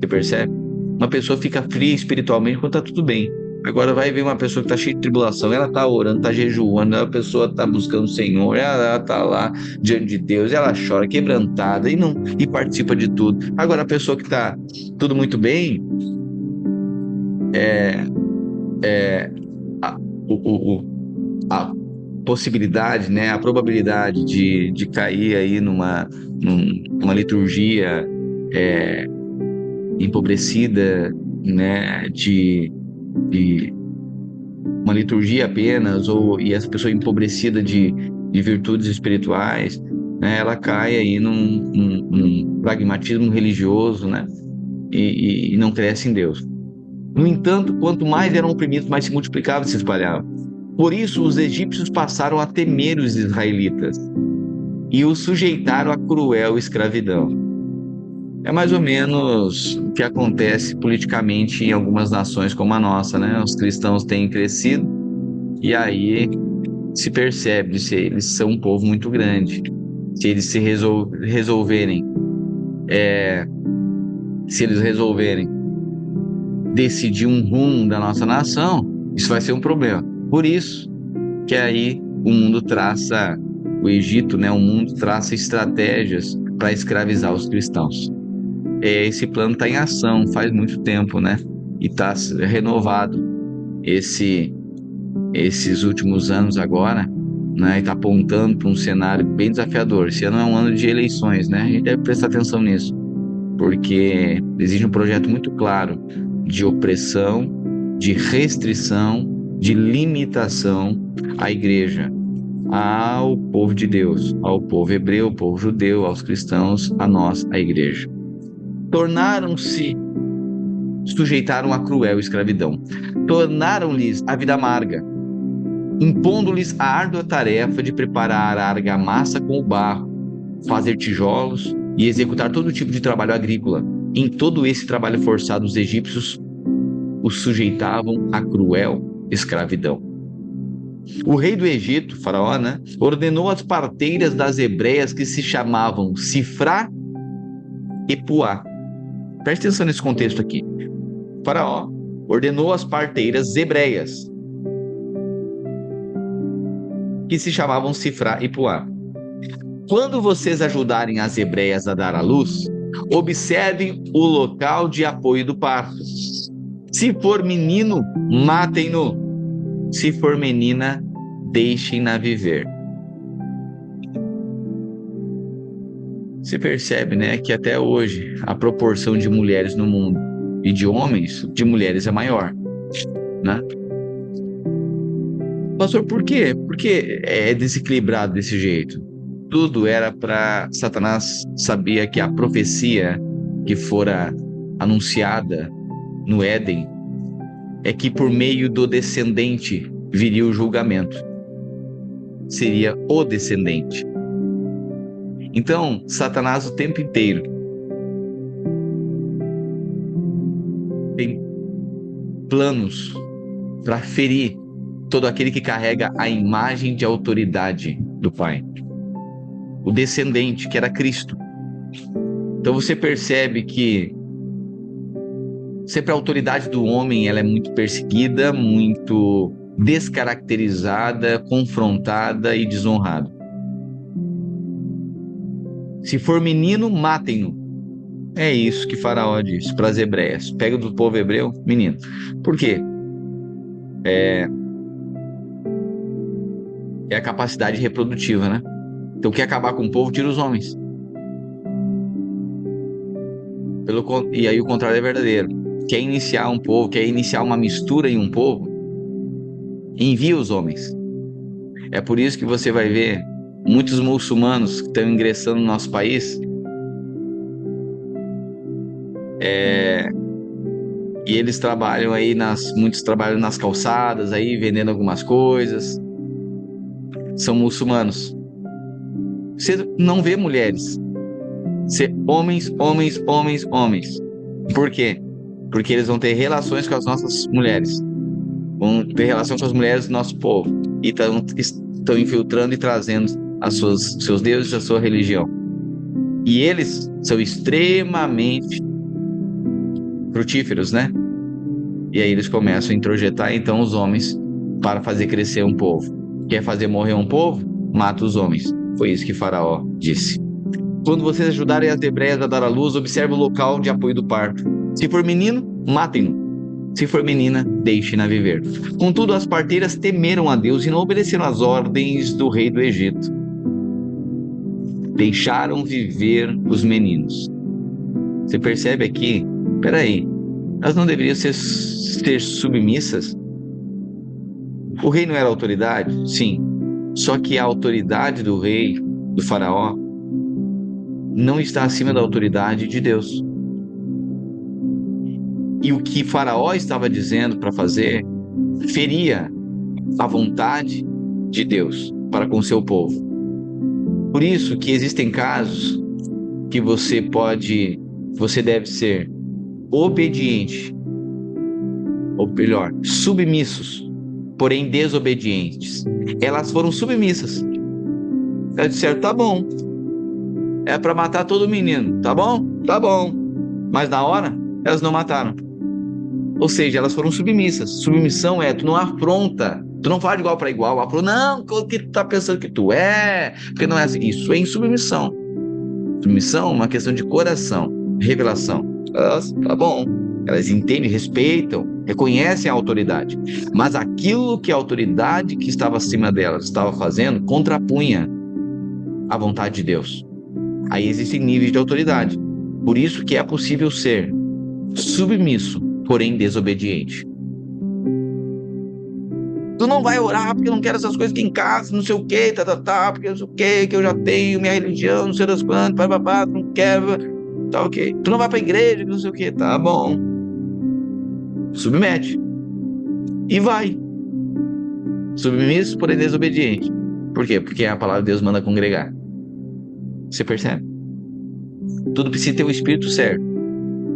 Você percebe? Uma pessoa fica fria espiritualmente quando está tudo bem. Agora vai ver uma pessoa que está cheia de tribulação, ela está orando, está jejuando, a pessoa está buscando o Senhor, ela está lá diante de Deus, ela chora quebrantada e participa de tudo. Agora a pessoa que está tudo muito bem, a possibilidade, né, a probabilidade de cair aí numa liturgia empobrecida, né, de uma liturgia apenas, e essa pessoa empobrecida de virtudes espirituais, né, ela cai aí num pragmatismo religioso, né, e não cresce em Deus. No entanto, quanto mais eram oprimidos, mais se multiplicavam e se espalhavam. Por isso, os egípcios passaram a temer os israelitas e os sujeitaram a cruel escravidão. É mais ou menos o que acontece politicamente em algumas nações como a nossa, né? Os cristãos têm crescido e aí se percebe se eles são um povo muito grande. Se eles se resolverem decidir um rumo da nossa nação, isso vai ser um problema. Por isso que aí o Egito, né? O mundo traça estratégias para escravizar os cristãos. Esse plano está em ação faz muito tempo, né? E está renovado esses últimos anos agora, né? E está apontando para um cenário bem desafiador. Esse ano é um ano de eleições, né? A gente deve prestar atenção nisso, porque exige um projeto muito claro de opressão, de restrição de limitação à igreja, ao povo de Deus, ao povo hebreu, ao povo judeu, aos cristãos, a nós, a igreja. Sujeitaram a cruel escravidão. Tornaram-lhes a vida amarga, impondo-lhes a árdua tarefa de preparar a argamassa com o barro, fazer tijolos e executar todo tipo de trabalho agrícola. Em todo esse trabalho forçado, os egípcios os sujeitavam à cruel escravidão. O rei do Egito, Faraó, ordenou as parteiras das hebreias que se chamavam Sifrá e Puá. Preste atenção nesse contexto aqui. Faraó ordenou as parteiras hebreias que se chamavam Sifrá e Puá. Quando vocês ajudarem as hebreias a dar à luz, observem o local de apoio do parto. Se for menino, matem-no. Se for menina, deixem-na viver. Você percebe, que até hoje a proporção de mulheres no mundo e de homens, de mulheres é maior, Pastor, por quê? Por que é desequilibrado desse jeito? Tudo era para Satanás. Sabia que a profecia que fora anunciada no Éden é que por meio do descendente viria o julgamento. Seria o descendente. Então, Satanás o tempo inteiro tem planos para ferir todo aquele que carrega a imagem de autoridade do Pai. O descendente, que era Cristo. Então você percebe que sempre a autoridade do homem ela é muito perseguida, muito descaracterizada, confrontada e desonrada. Se for menino, matem-no. É isso que Faraó disse para as hebreias. Pega do povo hebreu, menino. Por quê? É a capacidade reprodutiva, Então, quer acabar com o povo, tira os homens. E aí o contrário é verdadeiro. Quer iniciar um povo, quer iniciar uma mistura em um povo, envia os homens. É por isso que você vai ver muitos muçulmanos que estão ingressando no nosso país, e eles trabalham aí, muitos trabalham nas calçadas, aí vendendo algumas coisas. São muçulmanos. Você não vê mulheres. Ser homens, homens, homens, homens. Por quê? Porque eles vão ter relações com as nossas mulheres. Vão ter relação com as mulheres do nosso povo. E estão infiltrando e trazendo seus deuses, a sua religião. E eles são extremamente frutíferos, E aí eles começam a introjetar, então, os homens para fazer crescer um povo. Quer fazer morrer um povo? Mata os homens. Foi isso que Faraó disse. Quando vocês ajudarem as hebreias a dar à luz, observe o local de apoio do parto. Se for menino, matem-no. Se for menina, deixem-na viver. Contudo, as parteiras temeram a Deus e não obedeceram às ordens do rei do Egito. Deixaram viver os meninos. Você percebe aqui? Peraí, elas não deveriam ser submissas? O rei não era autoridade? Sim. Só que a autoridade do rei, do faraó, não está acima da autoridade de Deus. E o que Faraó estava dizendo para fazer feria a vontade de Deus para com seu povo. Por isso que existem casos que você deve ser obediente, ou melhor, submissos, porém desobedientes. Elas foram submissas. Elas disseram, tá bom, é para matar todo menino, tá bom? Tá bom. Mas na hora, elas não mataram. Ou seja, elas foram submissas. Submissão é, tu não afronta, tu não fala de igual para igual, afronta, não, o que tu tá pensando que tu é, porque não é assim. Isso é insubmissão. Submissão é uma questão de coração, revelação. Elas, tá bom, elas entendem, respeitam, reconhecem a autoridade, mas aquilo que a autoridade que estava acima delas estava fazendo contrapunha a vontade de Deus. Aí existem níveis de autoridade. Por isso que é possível ser submisso, porém desobediente. Tu não vai orar porque eu não quero essas coisas aqui em casa, não sei o que, porque não sei o que eu já tenho minha religião, não sei das quantas, papapá, tu não quero, tá ok. Tu não vai pra igreja, não sei o que, tá bom. Submete. E vai. Submisso, porém desobediente. Por quê? Porque a palavra de Deus manda congregar. Você percebe? Tudo precisa ter o espírito certo.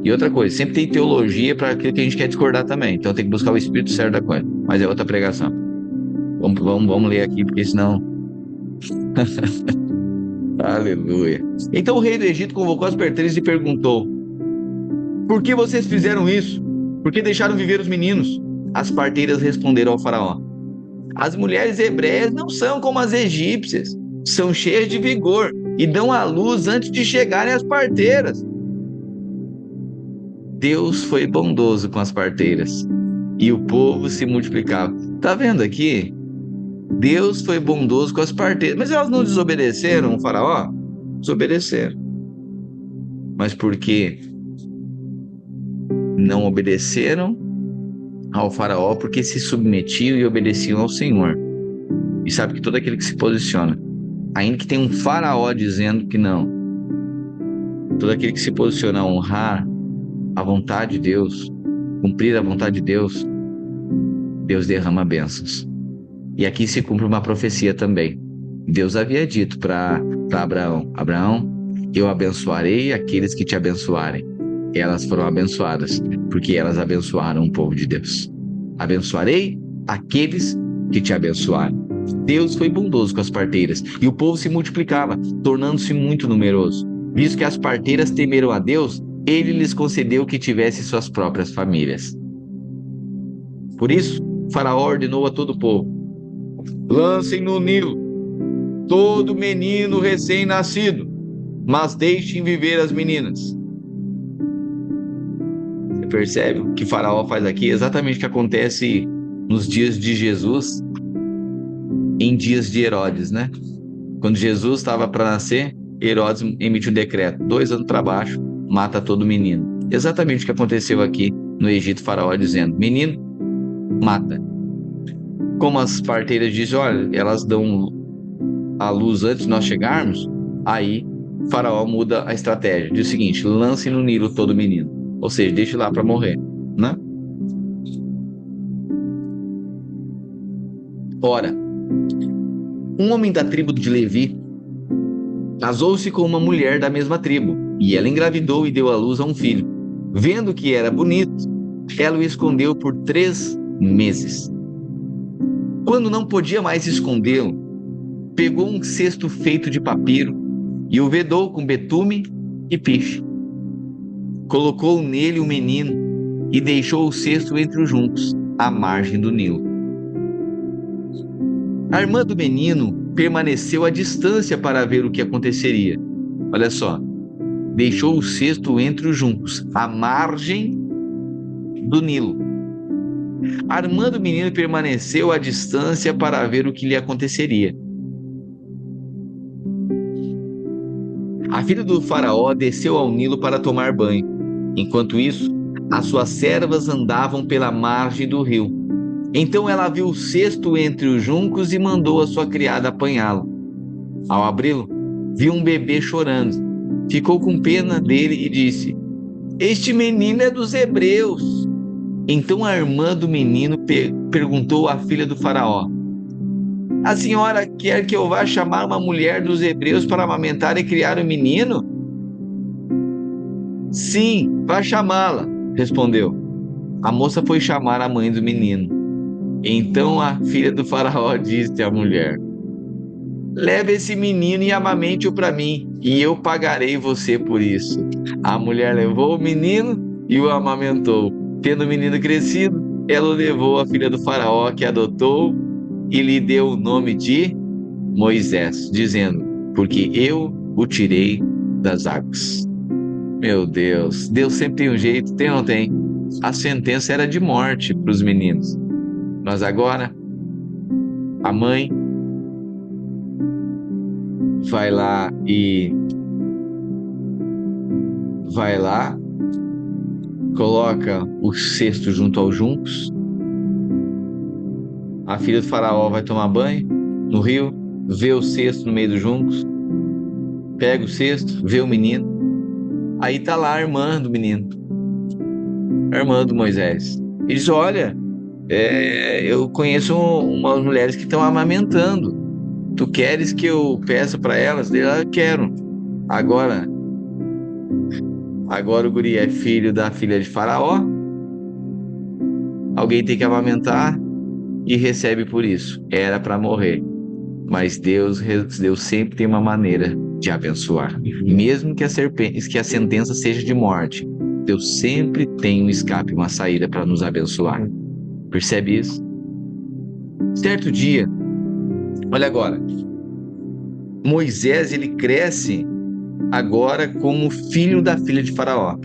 E outra coisa, sempre tem teologia para aquilo que a gente quer discordar também. Então tem que buscar o espírito certo da coisa. Mas é outra pregação. Vamos ler aqui, porque senão. Aleluia. Então o rei do Egito convocou as parteiras e perguntou: Por que vocês fizeram isso? Por que deixaram viver os meninos? As parteiras responderam ao faraó: As mulheres hebreias não são como as egípcias, são cheias de vigor e dão à luz antes de chegarem as parteiras. Deus foi bondoso com as parteiras e o povo se multiplicava. Tá vendo aqui? Deus foi bondoso com as parteiras, mas elas não desobedeceram o faraó? Desobedeceram. Mas por que não obedeceram ao faraó? Porque se submetiam e obedeciam ao Senhor. E sabe que todo aquele que se posiciona, ainda que tenha um faraó dizendo que não, todo aquele que se posiciona a honrar a vontade de Deus, cumprir a vontade de Deus, Deus derrama bênçãos. E aqui se cumpre uma profecia também. Deus havia dito para Abraão: Abraão, eu abençoarei aqueles que te abençoarem. Elas foram abençoadas, porque elas abençoaram o povo de Deus. Abençoarei aqueles que te abençoarem. Deus foi bondoso com as parteiras, e o povo se multiplicava, tornando-se muito numeroso. Visto que as parteiras temeram a Deus, ele lhes concedeu que tivessem suas próprias famílias. Por isso, Faraó ordenou a todo o povo: Lancem no Nilo todo menino recém-nascido, mas deixem viver as meninas. Você percebe o que Faraó faz aqui? Exatamente o que acontece nos dias de Jesus, em dias de Herodes, né? Quando Jesus estava para nascer, Herodes emitiu um decreto: 2 anos para baixo, mata todo menino. Exatamente o que aconteceu aqui no Egito, Faraó dizendo: menino, mata. Como as parteiras dizem: olha, elas dão a luz antes de nós chegarmos, aí Faraó muda a estratégia. Diz o seguinte: lance no Nilo todo menino. Ou seja, deixe lá para morrer, né? Ora, um homem da tribo de Levi casou-se com uma mulher da mesma tribo, e ela engravidou e deu à luz a um filho. Vendo que era bonito, ela o escondeu por 3 meses. Quando não podia mais escondê-lo, pegou um cesto feito de papiro e o vedou com betume e piche. Colocou nele o menino e deixou o cesto entre os juncos, à margem do Nilo. A irmã do menino permaneceu à distância para ver o que aconteceria. Olha só, deixou o cesto entre os juncos, à margem do Nilo. A irmã do menino permaneceu à distância para ver o que lhe aconteceria. A filha do faraó desceu ao Nilo para tomar banho. Enquanto isso, as suas servas andavam pela margem do rio. Então ela viu o cesto entre os juncos e mandou a sua criada apanhá-lo. Ao abri-lo, viu um bebê chorando. Ficou com pena dele e disse: Este menino é dos hebreus. Então a irmã do menino perguntou à filha do faraó: A senhora quer que eu vá chamar uma mulher dos hebreus para amamentar e criar o menino? Sim, vá chamá-la, respondeu. A moça foi chamar a mãe do menino. Então a filha do faraó disse à mulher: Leve esse menino e amamente-o para mim, e eu pagarei você por isso. A mulher levou o menino e o amamentou. Tendo o menino crescido, ela o levou à filha do faraó, que adotou, e lhe deu o nome de Moisés, dizendo: Porque eu o tirei das águas. Meu Deus, Deus sempre tem um jeito, tem ou não tem? A sentença era de morte para os meninos. Mas agora, a mãe vai lá, coloca o cesto junto aos juncos, a filha do faraó vai tomar banho no rio, vê o cesto no meio dos juncos, pega o cesto, vê o menino, aí tá lá a irmã do menino, a irmã do Moisés. E diz: olha, eu conheço umas mulheres que estão amamentando. Tu queres que eu peça para elas? Ela: quero. Agora o guri é filho da filha de Faraó. Alguém tem que amamentar e recebe por isso. Era para morrer. Mas Deus sempre tem uma maneira de abençoar. Mesmo que a sentença seja de morte, Deus sempre tem um escape, uma saída para nos abençoar. Percebe isso? Certo dia, olha agora, Moisés, ele cresce agora como filho da filha de Faraó.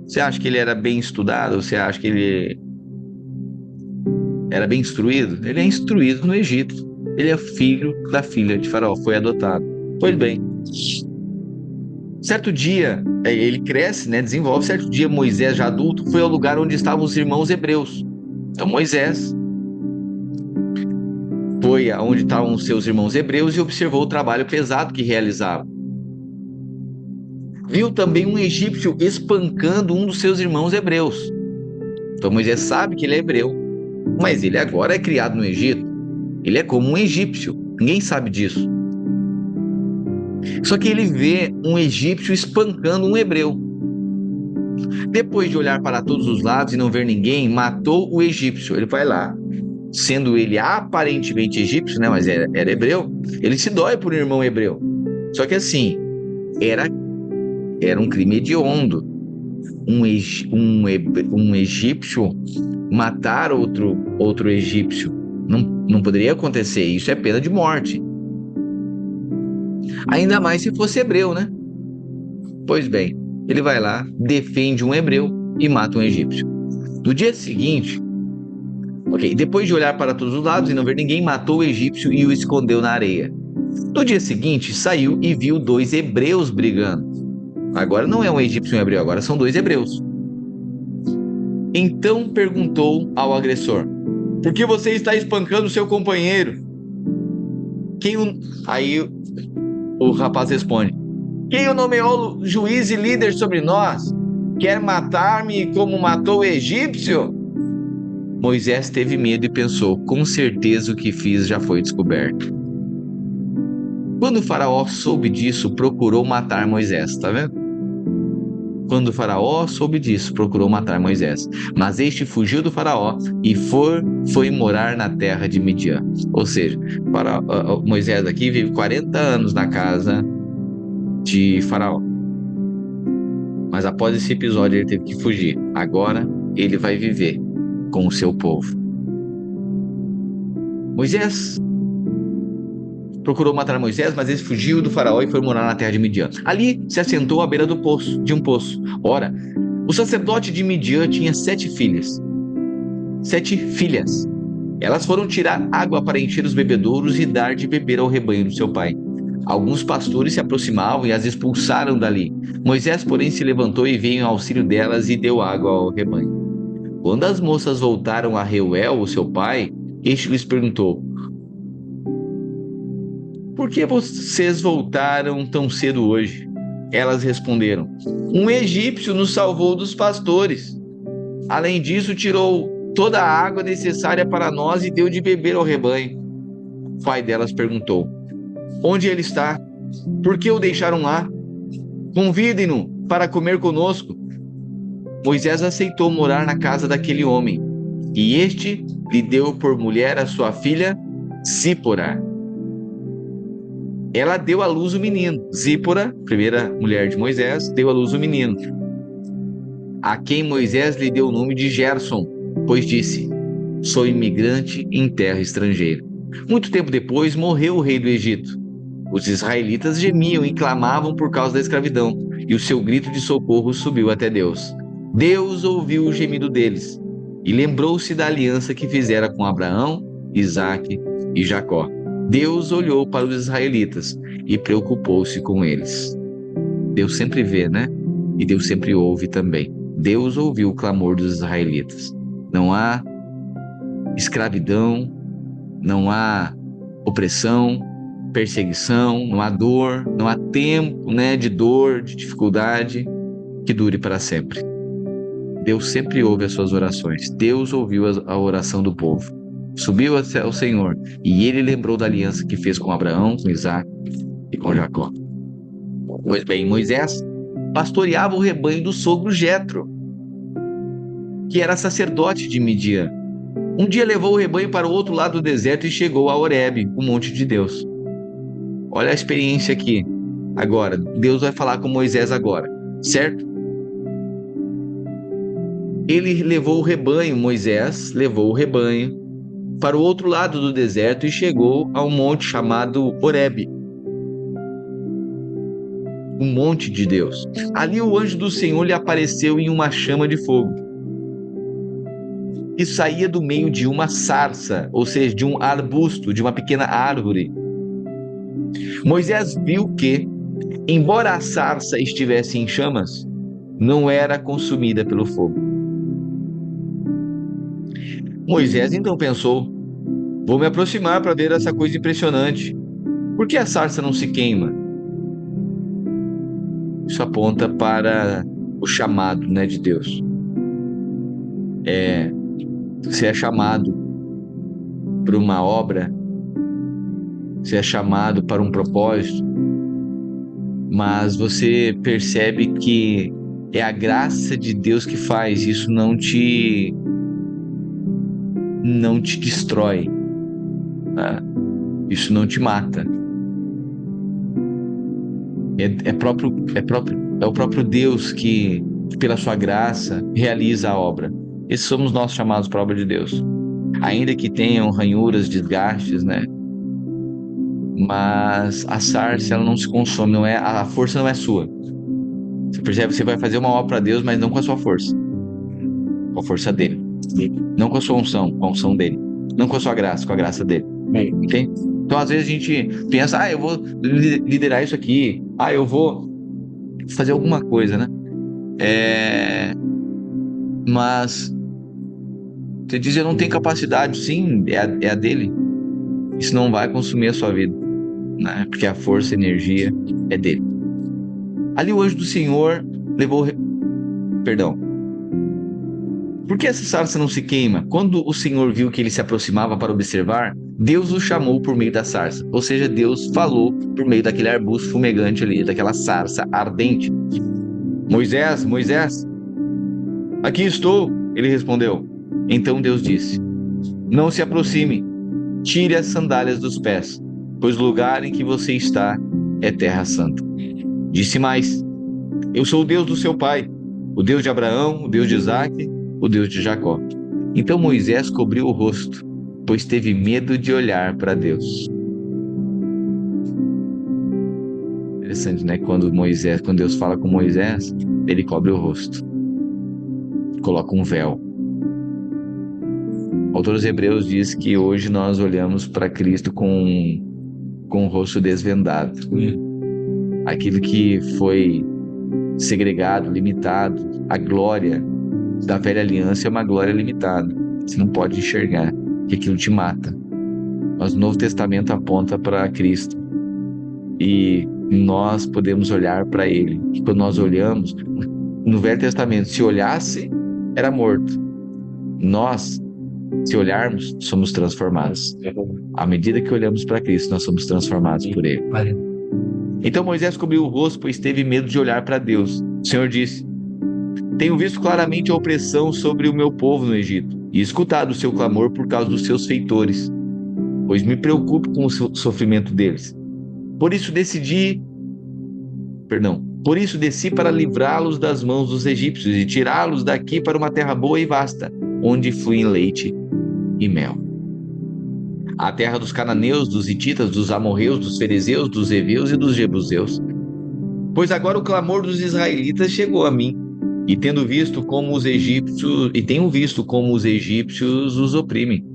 Você acha que ele era bem estudado? Você acha que ele era bem instruído? Ele é instruído no Egito. Ele é filho da filha de Faraó, foi adotado. Pois bem, certo dia, ele cresce, né, desenvolve. Certo dia, Moisés, já adulto, foi ao lugar onde estavam os irmãos hebreus. Então Moisés foi aonde estavam os seus irmãos hebreus e observou o trabalho pesado que realizavam. Viu também um egípcio espancando um dos seus irmãos hebreus. Então Moisés sabe que ele é hebreu, mas ele agora é criado no Egito. Ele é como um egípcio, ninguém sabe disso. Só que ele vê um egípcio espancando um hebreu. Depois de olhar para todos os lados e não ver ninguém, matou o egípcio. Ele vai lá, sendo ele aparentemente egípcio, né, mas era hebreu, ele se dói por um irmão hebreu. Só que assim, era um crime hediondo. Um egípcio matar outro egípcio. Não poderia acontecer. Isso é pena de morte. Ainda mais se fosse hebreu, né? Pois bem, ele vai lá, defende um hebreu e mata um egípcio. No dia seguinte, depois de olhar para todos os lados e não ver ninguém, matou o egípcio e o escondeu na areia. No dia seguinte, saiu e viu 2 hebreus brigando. Agora não é um egípcio e um hebreu, agora são 2 hebreus. Então perguntou ao agressor: por que você está espancando seu companheiro? Aí o rapaz responde: quem o nomeou juiz e líder sobre nós? Quer matar-me como matou o egípcio? Moisés teve medo e pensou: com certeza o que fiz já foi descoberto. Quando o faraó soube disso, procurou matar Moisés, tá vendo? Quando o faraó soube disso, procurou matar Moisés. Mas este fugiu do faraó e foi morar na terra de Midian. Ou seja, Moisés aqui vive 40 anos na casa de faraó. Mas após esse episódio ele teve que fugir. Agora ele vai viver com o seu povo. Moisés procurou matar Moisés, mas ele fugiu do faraó e foi morar na terra de Midian. Ali se assentou à beira de um poço. Ora, o sacerdote de Midian tinha 7 filhas. 7 filhas. Elas foram tirar água para encher os bebedouros e dar de beber ao rebanho do seu pai. Alguns pastores se aproximavam e as expulsaram dali. Moisés, porém, se levantou e veio em auxílio delas e deu água ao rebanho. Quando as moças voltaram a Reuel, o seu pai, este lhes perguntou: por que vocês voltaram tão cedo hoje? Elas responderam: um egípcio nos salvou dos pastores. Além disso, tirou toda a água necessária para nós e deu de beber ao rebanho. O pai delas perguntou: onde ele está? Por que o deixaram lá? Convidem-no para comer conosco. Moisés aceitou morar na casa daquele homem, e este lhe deu por mulher a sua filha Zípora. Ela deu à luz o menino. Zípora, primeira mulher de Moisés, deu à luz o menino, a quem Moisés lhe deu o nome de Gerson, pois disse: sou imigrante em terra estrangeira. Muito tempo depois morreu o rei do Egito. Os israelitas gemiam e clamavam por causa da escravidão, e o seu grito de socorro subiu até Deus. Deus ouviu o gemido deles e lembrou-se da aliança que fizera com Abraão, Isaque e Jacó. Deus olhou para os israelitas e preocupou-se com eles. Deus sempre vê, né? E Deus sempre ouve também. Deus ouviu o clamor dos israelitas. Não há escravidão, não há opressão, perseguição, não há dor, não há tempo, né, de dor, de dificuldade que dure para sempre. Deus sempre ouve as suas orações. Deus ouviu a oração do povo. Subiu até o Senhor e ele lembrou da aliança que fez com Abraão, com Isaac e com Jacó. Pois bem, Moisés pastoreava o rebanho do sogro Jetro, que era sacerdote de Midian. Um dia levou o rebanho para o outro lado do deserto e chegou a Horebe, o monte de Deus. Olha a experiência aqui. Agora, Deus vai falar com Moisés agora, certo? Ele levou o rebanho, Moisés levou o rebanho para o outro lado do deserto e chegou a um monte chamado Horebe, um monte de Deus. Ali o anjo do Senhor lhe apareceu em uma chama de fogo que saía do meio de uma sarça, ou seja, de um arbusto, de uma pequena árvore. Moisés viu que, embora a sarça estivesse em chamas, não era consumida pelo fogo. Moisés então pensou: vou me aproximar para ver essa coisa impressionante. Por que a sarça não se queima? Isso aponta para o chamado, né, de Deus. Você é chamado para uma obra, você é chamado para um propósito, mas você percebe que é a graça de Deus que faz isso, não te destrói, tá? Isso não te mata. É o próprio Deus que, pela sua graça, realiza a obra. Esses somos nós chamados para a obra de Deus. Ainda que tenham ranhuras, desgastes, né? Mas a sarça, ela não se consome, a força não é sua. Você percebe que você vai fazer uma obra para Deus, mas não com a sua força. Com a força dele. Não com a sua unção, com a unção dele. Não com a sua graça, com a graça dele. Entende? Então, às vezes a gente pensa, eu vou liderar isso aqui, eu vou fazer alguma coisa, né? Mas você diz, eu não tenho capacidade. Sim, é a dele. Isso não vai consumir a sua vida, né? Porque a força e a energia é dele. Ali o anjo do Senhor levou... Perdão. Por que essa sarça não se queima? Quando o Senhor viu que ele se aproximava para observar, Deus o chamou por meio da sarça. Ou seja, Deus falou por meio daquele arbusto fumegante ali, daquela sarça ardente. Moisés, Moisés, aqui estou, ele respondeu. Então Deus disse, não se aproxime, tire as sandálias dos pés, pois o lugar em que você está é terra santa. Disse mais, eu sou o Deus do seu pai, o Deus de Abraão, o Deus de Isaac, o Deus de Jacó. Então Moisés cobriu o rosto, pois teve medo de olhar para Deus. Interessante, né? Quando Deus fala com Moisés, ele cobre o rosto, coloca um véu. O autor dos Hebreus diz que hoje nós olhamos para Cristo com o rosto desvendado. Aquilo que foi segregado, limitado, a glória da velha aliança é uma glória limitada. Você não pode enxergar, que aquilo te mata. Mas o Novo Testamento aponta para Cristo. E nós podemos olhar para Ele. E quando nós olhamos, no Velho Testamento, se olhasse, era morto. Nós, se olharmos, somos transformados. À medida que olhamos para Cristo, nós somos transformados por Ele. Então Moisés cobriu o rosto, pois teve medo de olhar para Deus. O Senhor disse, tenho visto claramente a opressão sobre o meu povo no Egito, e escutado o seu clamor por causa dos seus feitores, pois me preocupo com o sofrimento deles. Por isso desci para livrá-los das mãos dos egípcios e tirá-los daqui para uma terra boa e vasta, onde fluem leite e mel. A terra dos cananeus, dos hititas, dos amorreus, dos ferezeus, dos heveus e dos jebuseus. Pois agora o clamor dos israelitas chegou a mim, e tenho visto como os egípcios os oprimem.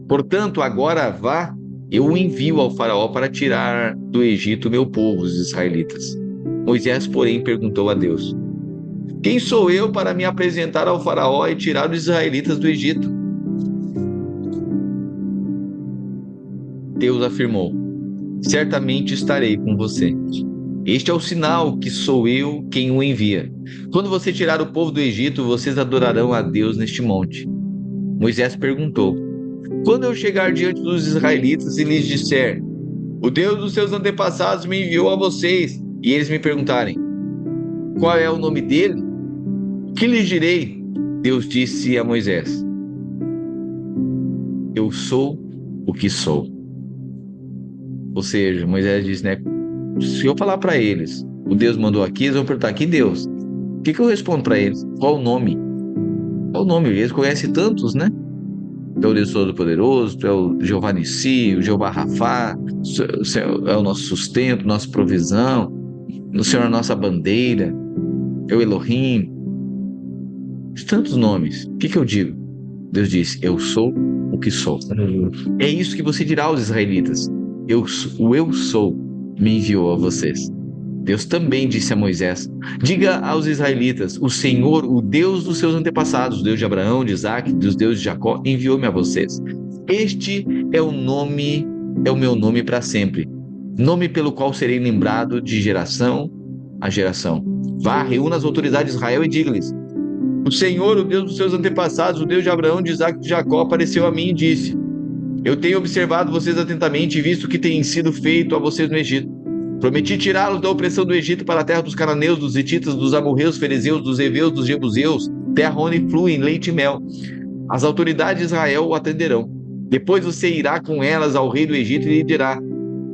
Portanto, agora vá, eu o envio ao faraó para tirar do Egito meu povo, os israelitas. Moisés, porém, perguntou a Deus, quem sou eu para me apresentar ao faraó e tirar os israelitas do Egito? Deus afirmou: certamente estarei com você. Este é o sinal que sou eu quem o envia. Quando você tirar o povo do Egito, vocês adorarão a Deus neste monte. Moisés perguntou: quando eu chegar diante dos israelitas e lhes disser: o Deus dos seus antepassados me enviou a vocês, e eles me perguntarem: qual é o nome dele? O que lhes direi? Deus disse a Moisés: eu sou o que sou. Ou seja, Moisés disse, né? Se eu falar para eles, o Deus mandou aqui, eles vão perguntar: que Deus? O que eu respondo para eles? Qual o nome? Qual o nome? Eles conhecem tantos, né? Tu é o Deus Todo-Poderoso, tu é o Jeová Nissi, o Jeová Rafá, o Senhor é o nosso sustento, nossa provisão, o Senhor é a nossa bandeira, é o Elohim. Tantos nomes. O que eu digo? Deus disse: eu sou o que sou. É isso que você dirá aos israelitas: o eu sou me enviou a vocês. Deus também disse a Moisés: diga aos israelitas: o Senhor, o Deus dos seus antepassados, o Deus de Abraão, de Isaac, dos deuses de Jacó, enviou-me a vocês. Este é o nome, é o meu nome para sempre, nome pelo qual serei lembrado de geração a geração. Vá, reúna as autoridades de Israel e diga-lhes: o Senhor, o Deus dos seus antepassados, o Deus de Abraão, de Isaac e de Jacó, apareceu a mim e disse: eu tenho observado vocês atentamente e visto o que tem sido feito a vocês no Egito. Prometi tirá-los da opressão do Egito para a terra dos cananeus, dos hititas, dos amorreus, ferezeus, dos heveus, dos jebuseus, terra onde fluem leite e mel. As autoridades de Israel o atenderão. Depois você irá com elas ao rei do Egito e lhe dirá: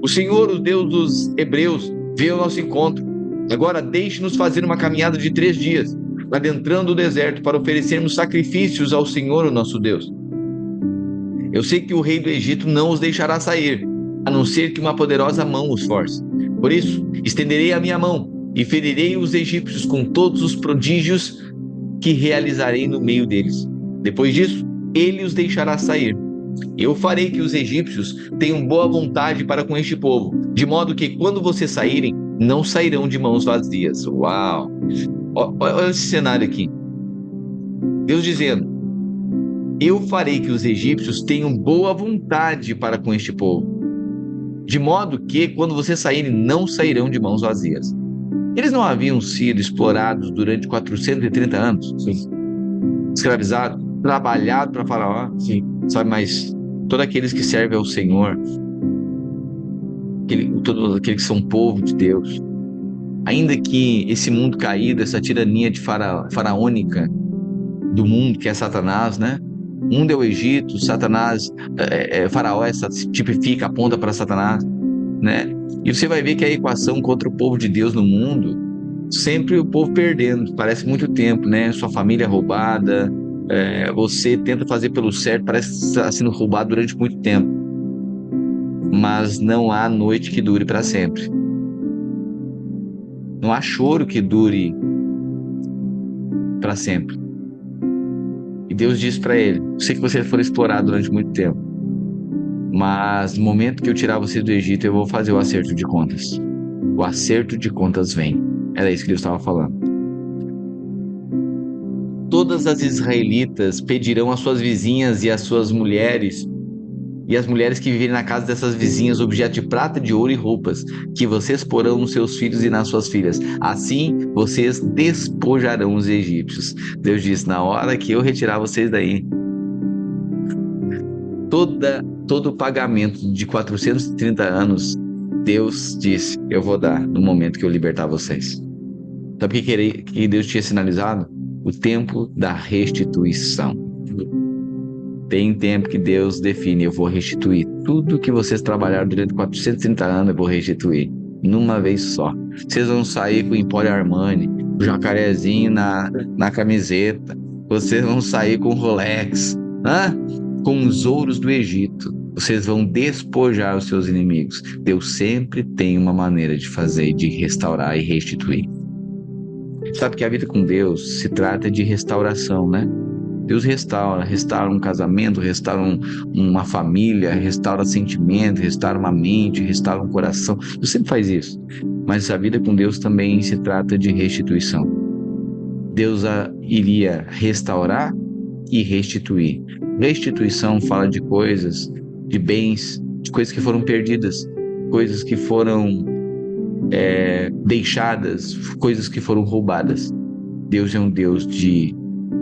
o Senhor, o Deus dos hebreus, veio ao nosso encontro. Agora deixe-nos fazer uma caminhada de 3 dias, adentrando o deserto, para oferecermos sacrifícios ao Senhor, o nosso Deus. Eu sei que o rei do Egito não os deixará sair, a não ser que uma poderosa mão os force. Por isso, estenderei a minha mão e ferirei os egípcios com todos os prodígios que realizarei no meio deles. Depois disso, ele os deixará sair. Eu farei que os egípcios tenham boa vontade para com este povo, de modo que quando vocês saírem, não sairão de mãos vazias. Uau! Olha esse cenário aqui. Deus dizendo: eu farei que os egípcios tenham boa vontade para com este povo, de modo que, quando vocês saírem, não sairão de mãos vazias. Eles não haviam sido explorados durante 430 anos? Sim. Escravizados, trabalhados para Faraó? Sim. Sabe, mas todos aqueles que servem ao Senhor, todos aqueles que são povo de Deus, ainda que esse mundo caído, essa tirania de faraônica do mundo, que é Satanás, né? O mundo é o Egito, Satanás, Faraó tipifica, aponta para Satanás, né? E você vai ver que a equação contra o povo de Deus no mundo, sempre o povo perdendo, parece muito tempo, né? Sua família é roubada, você tenta fazer pelo certo, parece que está sendo roubado durante muito tempo, mas não há noite que dure para sempre. Não há choro que dure para sempre. E Deus diz para ele: eu sei que você for explorado durante muito tempo, mas no momento que eu tirar você do Egito, eu vou fazer o acerto de contas. O acerto de contas vem. Era isso que Deus estava falando. Todas as israelitas pedirão às suas vizinhas e às suas mulheres, e as mulheres que viverem na casa dessas vizinhas, objetos de prata, de ouro e roupas, que vocês porão nos seus filhos e nas suas filhas. Assim vocês despojarão os egípcios. Deus diz: na hora que eu retirar vocês daí, todo o pagamento de 430 anos, Deus disse: eu vou dar no momento que eu libertar vocês. Sabe o que Deus tinha sinalizado? O tempo da restituição. Tem tempo que Deus define: eu vou restituir tudo que vocês trabalharam durante 430 anos, eu vou restituir numa vez só. Vocês vão sair com o Emporio Armani, o jacarezinho na camiseta, vocês vão sair com o Rolex, com os ouros do Egito. Vocês vão despojar os seus inimigos. Deus sempre tem uma maneira de fazer, de restaurar e restituir. Sabe que a vida com Deus se trata de restauração, né? Deus restaura um casamento, restaura uma família, restaura sentimento, restaura uma mente, restaura um coração. Deus sempre faz isso. Mas a vida com Deus também se trata de restituição. Deus iria restaurar e restituir. Restituição fala de coisas, de bens coisas que foram perdidas, coisas que foram deixadas, coisas que foram roubadas. Deus é um Deus de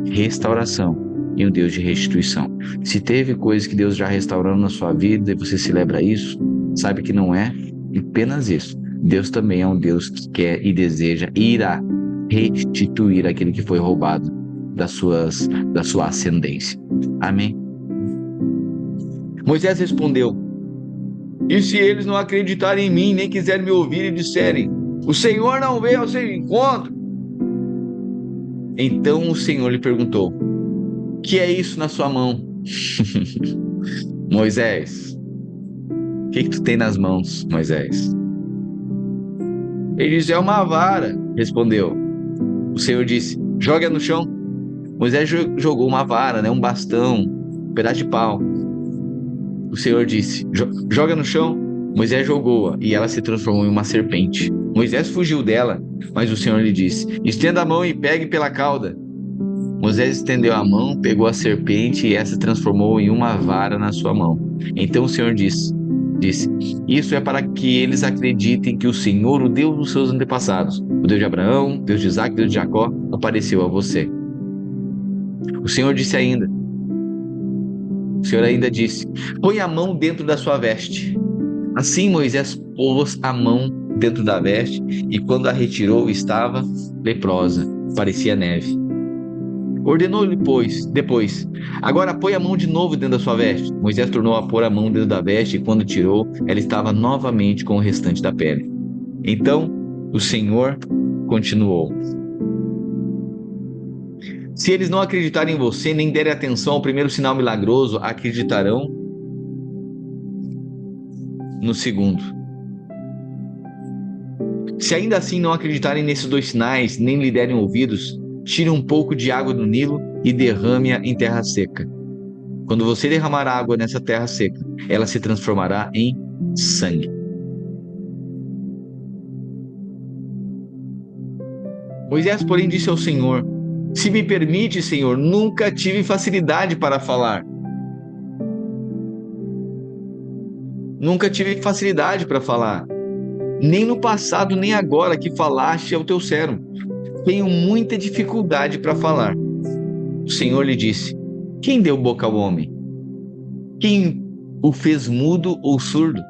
restauração e um Deus de restituição. Se teve coisas que Deus já restaurou na sua vida e você celebra isso, sabe que não é apenas isso. Deus também é um Deus que quer e deseja e irá restituir aquilo que foi roubado da sua ascendência. Amém? Moisés respondeu: e se eles não acreditarem em mim, nem quiserem me ouvir e disserem: o Senhor não veio ao seu encontro? Então o Senhor lhe perguntou: que é isso na sua mão? Moisés, o que tu tem nas mãos, Moisés? Ele disse: é uma vara. Respondeu. O Senhor disse: joga no chão. Moisés jogou uma vara, um bastão, um pedaço de pau. O Senhor disse: joga no chão. Moisés jogou-a e ela se transformou em uma serpente. Moisés fugiu dela, mas o Senhor lhe disse: estenda a mão e pegue pela cauda. Moisés estendeu a mão, pegou a serpente e essa se transformou em uma vara na sua mão. Então o Senhor disse: isso é para que eles acreditem que o Senhor, o Deus dos seus antepassados, o Deus de Abraão, Deus de Isaac, Deus de Jacó, apareceu a você. O Senhor ainda disse: põe a mão dentro da sua veste. Assim Moisés pôs a mão dentro da veste e quando a retirou estava leprosa, parecia neve. Ordenou-lhe, depois: agora põe a mão de novo dentro da sua veste. Moisés tornou a pôr a mão dentro da veste e quando tirou, ela estava novamente com o restante da pele. Então o Senhor continuou: se eles não acreditarem em você, nem derem atenção ao primeiro sinal milagroso, acreditarão no segundo. Se ainda assim não acreditarem nesses 2 sinais, nem lhe derem ouvidos, tire um pouco de água do Nilo e derrame-a em terra seca. Quando você derramar água nessa terra seca, ela se transformará em sangue. Moisés, porém, disse ao Senhor: se me permite, Senhor, nunca tive facilidade para falar. Nunca tive facilidade para falar. Nem no passado, nem agora que falaste ao teu servo. Tenho muita dificuldade para falar. O Senhor lhe disse: quem deu boca ao homem? Quem o fez mudo ou surdo?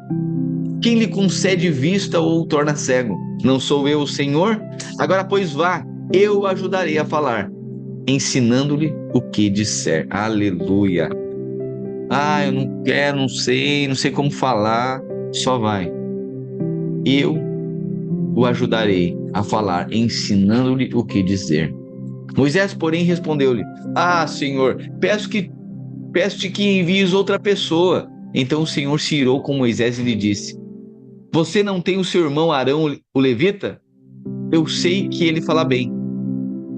Quem lhe concede vista ou o torna cego? Não sou eu o Senhor? Agora, pois, vá, eu o ajudarei a falar, ensinando-lhe o que disser. Aleluia! Eu não quero, não sei como falar. Só vai. Eu o ajudarei a falar, ensinando-lhe o que dizer. Moisés, porém, respondeu-lhe: Senhor, peço-te que envies outra pessoa. Então o Senhor se irou com Moisés e lhe disse: você não tem o seu irmão Arão, o levita? Eu sei que ele fala bem.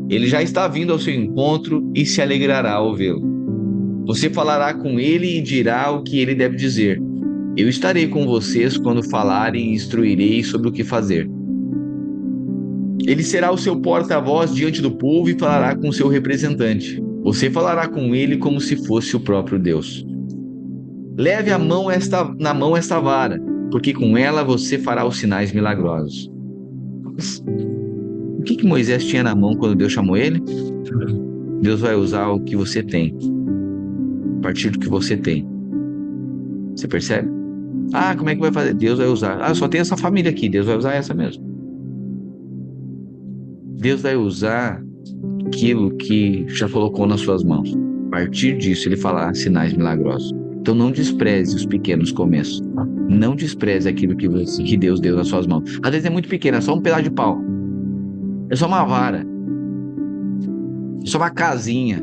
Ele já está vindo ao seu encontro e se alegrará ao vê-lo. Você falará com ele e dirá o que ele deve dizer. Eu estarei com vocês quando falarem e instruirei sobre o que fazer. Ele será o seu porta-voz diante do povo e falará com o seu representante. Você falará com ele como se fosse o próprio Deus. Leve na mão esta vara, porque com ela você fará os sinais milagrosos. O que Moisés tinha na mão quando Deus chamou ele? Deus vai usar o que você tem, a partir do que você tem. Você percebe? Como é que vai fazer? Deus vai usar. Só tem essa família aqui, Deus vai usar essa mesmo. Deus vai usar aquilo que já colocou nas suas mãos. A partir disso, ele fará sinais milagrosos. Então não despreze os pequenos começos. Não despreze aquilo que Deus deu nas suas mãos. Às vezes é muito pequeno, é só um pedaço de pau. É só uma vara. É só uma casinha.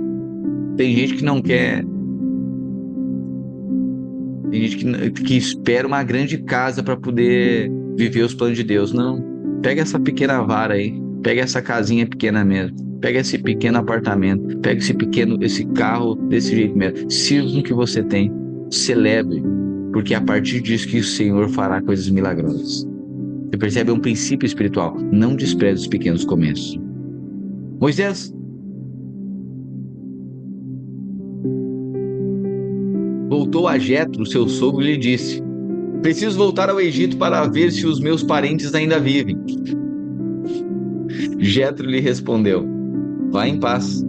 Tem gente que não quer. Tem gente que espera uma grande casa para poder viver os planos de Deus. Não. Pega essa pequena vara aí. Pega essa casinha pequena mesmo. Pega esse pequeno apartamento. Pega esse carro desse jeito mesmo. Sirva com o que você tem. Celebre. Porque é a partir disso que o Senhor fará coisas milagrosas. Você percebe? É um princípio espiritual. Não despreze os pequenos começos. Moisés voltou a Jetro, seu sogro, e lhe disse: Preciso voltar ao Egito para ver se os meus parentes ainda vivem. Jetro lhe respondeu: vá em paz.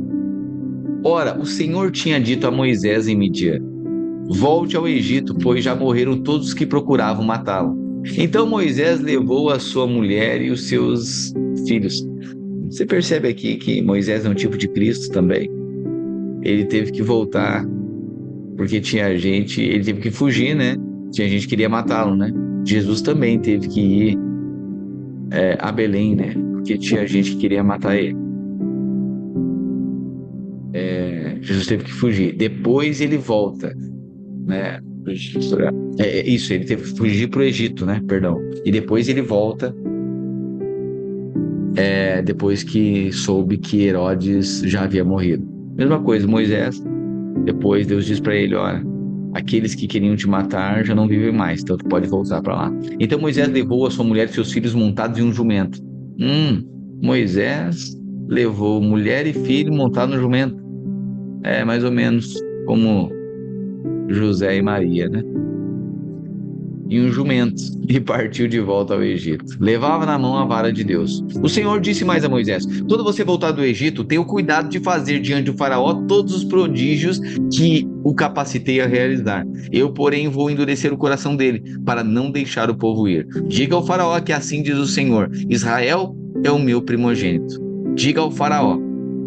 Ora, o Senhor tinha dito a Moisés em Midian: volte ao Egito, pois já morreram todos os que procuravam matá-lo. Então Moisés levou a sua mulher e os seus filhos. Você percebe aqui que Moisés é um tipo de Cristo também. Ele teve que voltar, porque tinha gente, ele teve que fugir, né? Tinha gente que queria matá-lo, né? Jesus também teve que ir a Belém, né? Porque tinha gente que queria matar ele. Jesus teve que fugir. Depois ele volta, né? Isso, ele teve que fugir para o Egito, né? Perdão. E depois ele volta, depois que soube que Herodes já havia morrido. Mesma coisa, Moisés. Depois Deus diz para ele: olha, aqueles que queriam te matar já não vivem mais, então tu pode voltar para lá. Então Moisés levou a sua mulher e seus filhos montados em um jumento. Moisés levou mulher e filho montado no jumento. É mais ou menos como José e Maria, né? Em um jumento, e partiu de volta ao Egito. Levava na mão a vara de Deus. O Senhor disse mais a Moisés: quando você voltar do Egito, tenha o cuidado de fazer diante do faraó todos os prodígios que o capacitei a realizar. Eu, porém, vou endurecer o coração dele, para não deixar o povo ir. Diga ao faraó que assim diz o Senhor: Israel é o meu primogênito. Diga ao faraó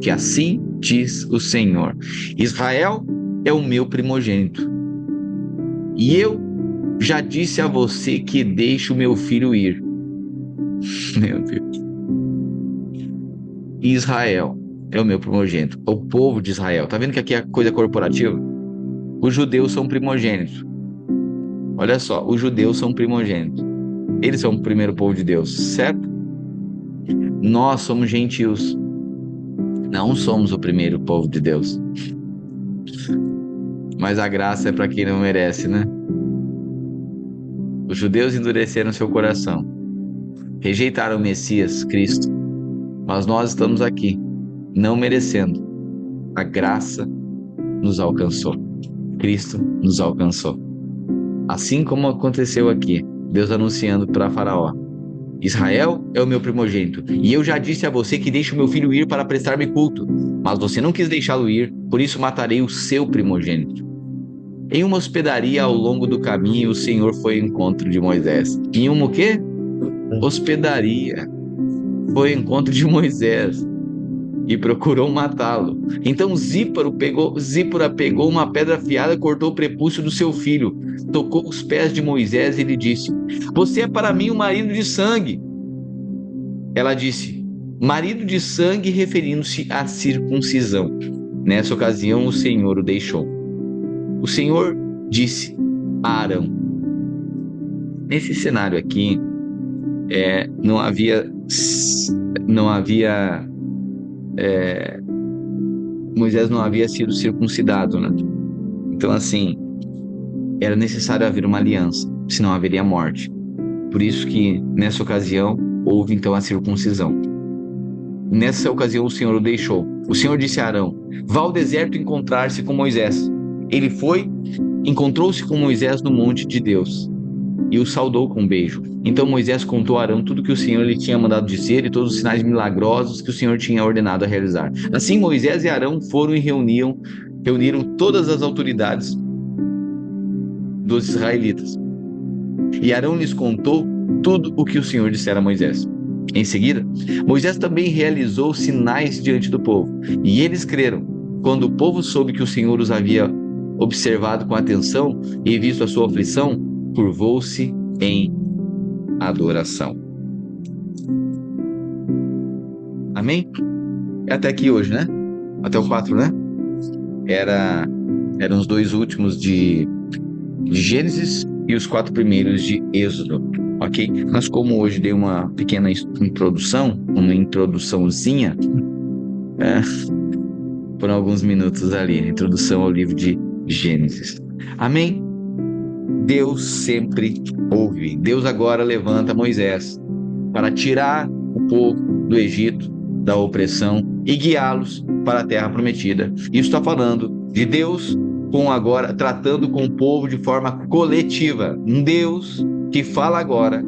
que assim diz o Senhor: Israel é o meu primogênito. E eu já disse a você que deixe o meu filho ir. Meu Deus. Israel é o meu primogênito. O povo de Israel. Tá vendo que aqui é coisa corporativa? Os judeus são primogênitos. Olha só, os judeus são primogênitos. Eles são o primeiro povo de Deus, certo? Nós somos gentios. Não somos o primeiro povo de Deus. Mas a graça é para quem não merece, né? Os judeus endureceram seu coração, rejeitaram o Messias, Cristo, mas nós estamos aqui, não merecendo. A graça nos alcançou, Cristo nos alcançou. Assim como aconteceu aqui, Deus anunciando para Faraó: Israel é o meu primogênito, e eu já disse a você que deixe o meu filho ir para prestar-me culto, mas você não quis deixá-lo ir, por isso matarei o seu primogênito. Em uma hospedaria ao longo do caminho, o Senhor foi ao encontro de Moisés. Em uma o quê? Hospedaria. Foi ao encontro de Moisés e procurou matá-lo. Então Zípora pegou uma pedra afiada, cortou o prepúcio do seu filho, tocou os pés de Moisés e lhe disse: você é para mim um marido de sangue. Ela disse: marido de sangue, referindo-se à circuncisão. Nessa ocasião, o Senhor o deixou. O Senhor disse a Arão. Nesse cenário aqui, Moisés não havia sido circuncidado, né? Então, assim, era necessário haver uma aliança, senão haveria morte. Por isso que, nessa ocasião, houve então a circuncisão. Nessa ocasião, o Senhor o deixou. O Senhor disse a Arão: vá ao deserto encontrar-se com Moisés. Ele foi, encontrou-se com Moisés no monte de Deus e o saudou com um beijo. Então Moisés contou a Arão tudo que o Senhor lhe tinha mandado dizer e todos os sinais milagrosos que o Senhor tinha ordenado a realizar. Assim Moisés e Arão foram e reuniram todas as autoridades dos israelitas. E Arão lhes contou tudo o que o Senhor dissera a Moisés. Em seguida, Moisés também realizou sinais diante do povo, e eles creram. Quando o povo soube que o Senhor os havia observado com atenção e visto a sua aflição, curvou-se em adoração. Amém? Até aqui hoje, né? Até o 4, né? Eram os 2 últimos de Gênesis e os 4 primeiros de Êxodo, ok? Mas como hoje dei uma pequena introdução, uma introduçãozinha, por alguns minutos ali, a introdução ao livro de Gênesis. Amém? Deus sempre ouve. Deus agora levanta Moisés para tirar o povo do Egito, da opressão, e guiá-los para a terra prometida. Isso está falando de Deus tratando com o povo de forma coletiva. Um Deus que fala agora,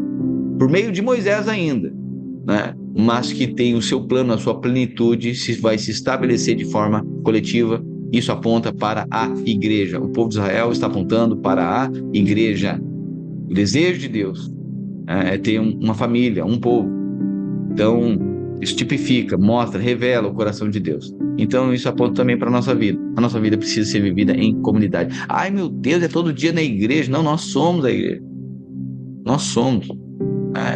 por meio de Moisés ainda, né? Mas que tem o seu plano, a sua plenitude, vai se estabelecer de forma coletiva. Isso aponta para a igreja. O povo de Israel está apontando para a igreja. O desejo de Deus é ter uma família, um povo. Então, isso tipifica, mostra, revela o coração de Deus. Então, isso aponta também para a nossa vida. A nossa vida precisa ser vivida em comunidade. Ai, meu Deus, é todo dia na igreja. Não, nós somos a igreja. Nós somos.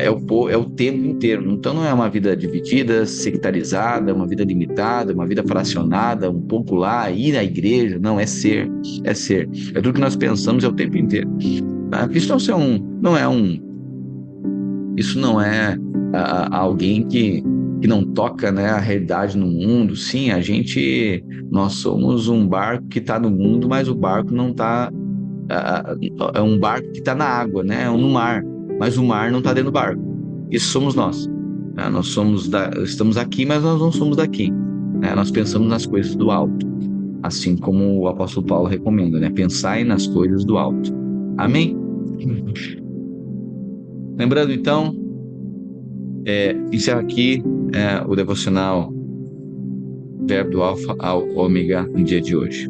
É o tempo inteiro. Então, não é uma vida dividida, sectarizada, uma vida limitada, uma vida fracionada, um pouco lá, ir à igreja. Não, é ser. É ser. É tudo que nós pensamos, é o tempo inteiro. Isso não é alguém que não toca, né, a realidade no mundo. Sim, nós somos um barco que está no mundo, mas o barco não está, é um barco que está na água, né, no mar, mas o mar não está dentro do barco. Isso somos nós. Estamos aqui, mas nós não somos daqui, né? Nós pensamos nas coisas do alto, assim como o apóstolo Paulo recomenda, né? Pensai nas coisas do alto. Amém? Lembrando, então, encerro aqui o devocional Verbo do Alfa ao Ômega no dia de hoje.